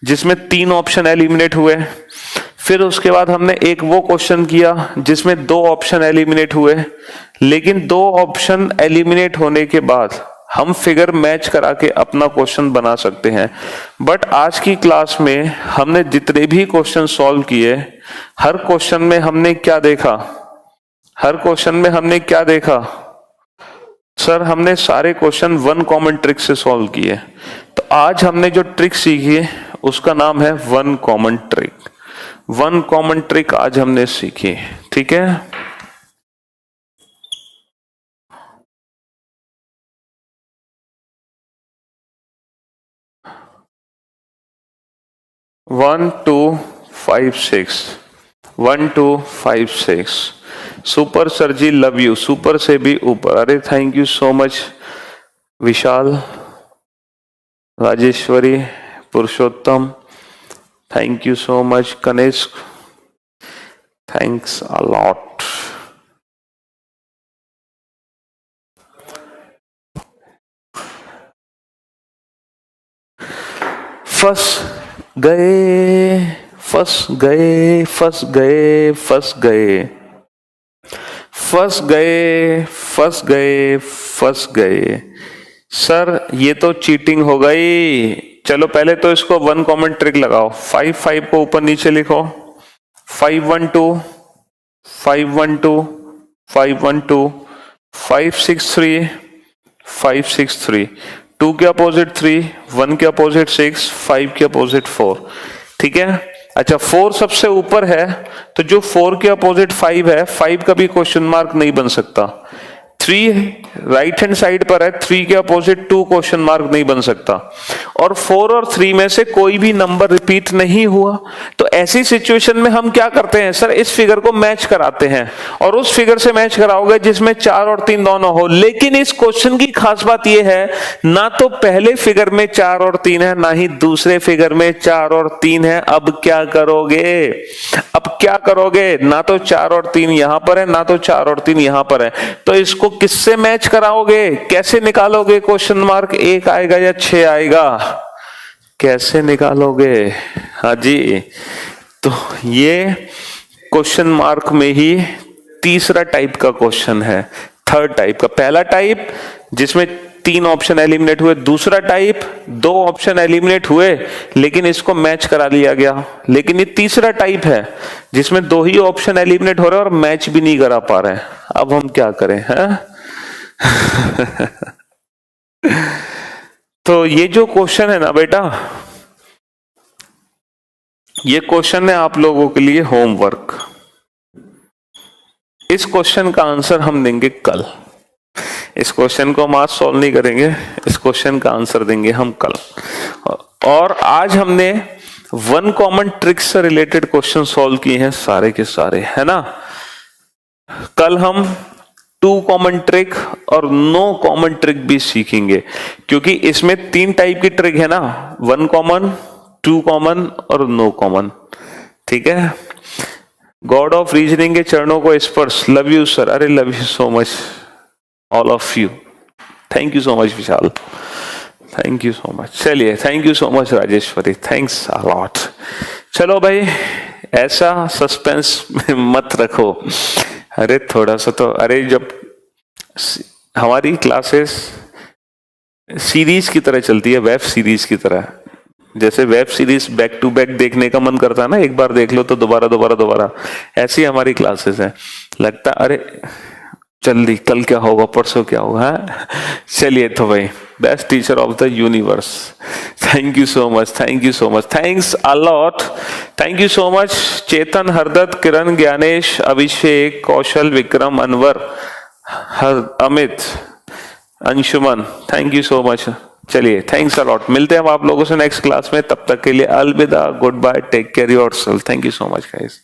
जिसमें 3 ऑप्शन एलिमिनेट हुए। फिर उसके बाद हमने एक वो क्वेश्चन किया जिसमें 2 ऑप्शन एलिमिनेट हुए, लेकिन 2 ऑप्शन एलिमिनेट होने के बाद हम फिगर मैच करा के अपना क्वेश्चन बना सकते हैं। बट आज की क्लास में हमने जितने भी क्वेश्चन सॉल्व किए, हर क्वेश्चन में हमने क्या देखा, हर क्वेश्चन में हमने क्या देखा सर, हमने सारे क्वेश्चन 1 कॉमन ट्रिक से सॉल्व किए। तो आज हमने जो ट्रिक सीखी उसका नाम है 1 कॉमन ट्रिक। 1 कॉमन ट्रिक आज हमने सीखी, ठीक है। One two 5 6, 1 2 5 6। सुपर सर जी, लव यू, सुपर से भी ऊपर। अरे thank you so much Vishal, Rajeshwari, Purushottam, thank you so much Kanishk, thanks a lot. फंस गए फंस गए फंस गए फंस गए फंस गए फंस गए फंस गए। सर ये तो चीटिंग हो गई। चलो पहले तो इसको 1 कॉमन ट्रिक लगाओ। 5 5 को ऊपर नीचे लिखो, 5 1 2 5 1 2 5 1 2 5 6 3 5 6 3। 2 के अपोजिट 3, 1 के अपोजिट 6, 5 के अपोजिट 4, ठीक है। अच्छा 4 सबसे ऊपर है, तो जो 4 के अपोजिट 5 है, 5 का भी क्वेश्चन मार्क नहीं बन सकता। 3 राइट हैंड साइड पर है, 3 के अपोजिट 2 क्वेश्चन मार्क नहीं बन सकता। और 4 और 3 में से कोई भी नंबर रिपीट नहीं हुआ। तो ऐसी सिचुएशन में हम क्या करते हैं सर, इस फिगर को मैच कराते हैं, और उस फिगर से मैच कराओगे जिसमें 4 और 3 दोनों हो। लेकिन इस क्वेश्चन की खास बात यह है, ना तो पहले फिगर में 4 और 3 है, ना ही दूसरे फिगर में 4 और 3 है। अब क्या करोगे, अब क्या करोगे, ना तो 4 और 3 यहां पर है, ना तो 4 और 3 यहां पर है। तो इसको किससे मैच कराओगे, कैसे निकालोगे क्वेश्चन मार्क, 1 आएगा या 6 आएगा, कैसे निकालोगे। हाँ जी, तो ये क्वेश्चन मार्क में ही तीसरा टाइप का क्वेश्चन है, थर्ड टाइप का। पहला टाइप जिसमें 3 ऑप्शन एलिमिनेट हुए, दूसरा टाइप 2 ऑप्शन एलिमिनेट हुए लेकिन इसको मैच करा लिया गया। लेकिन ये तीसरा टाइप है जिसमें 2 ही ऑप्शन एलिमिनेट हो रहे हैं और मैच भी नहीं करा पा रहे हैं। अब हम क्या करें, हैं? तो ये जो क्वेश्चन है ना बेटा, ये क्वेश्चन है आप लोगों के लिए होमवर्क। इस क्वेश्चन का आंसर हम देंगे कल। इस क्वेश्चन को हम आज सॉल्व नहीं करेंगे, इस क्वेश्चन का आंसर देंगे हम कल। और आज हमने वन कॉमन ट्रिक से रिलेटेड क्वेश्चन सॉल्व किए हैं सारे के सारे, है ना। कल हम टू कॉमन ट्रिक और नो कॉमन ट्रिक भी सीखेंगे, क्योंकि इसमें 3 टाइप की ट्रिक है ना, वन कॉमन, टू कॉमन और नो कॉमन। ठीक है। गॉड ऑफ रीजनिंग के चरणों को स्पर्श। Love you sir. अरे love you so much all of you. Thank you so much Vishal, thank you so much. चलिए, thank you so much Rajeshwari, thanks a lot. चलो भाई, ऐसा सस्पेंस मत रखो। अरे थोड़ा सा तो, अरे जब हमारी क्लासेस सीरीज की तरह चलती है, वेब सीरीज की तरह, जैसे web series back to back देखने का मन करता है ना, एक बार देख लो तो दोबारा दोबारा दोबारा, ऐसी हमारी क्लासेस हैं। लगता अरे जल्दी कल क्या होगा, परसों क्या होगा। चलिए तो भाई, best teacher of the universe, thank you so much, thank you so much, thanks a lot, thank you so much. Chetan, Hardatt, Kiran, Gyanesh, Abhishek, Kaushal, Vikram, Anwar, Amit, Anshuman, thank you so much. चलिए, थैंक्स अ लॉट। मिलते हैं हम आप लोगों से नेक्स्ट क्लास में, तब तक के लिए अलविदा, good bye, take care yourself, thank you so much guys.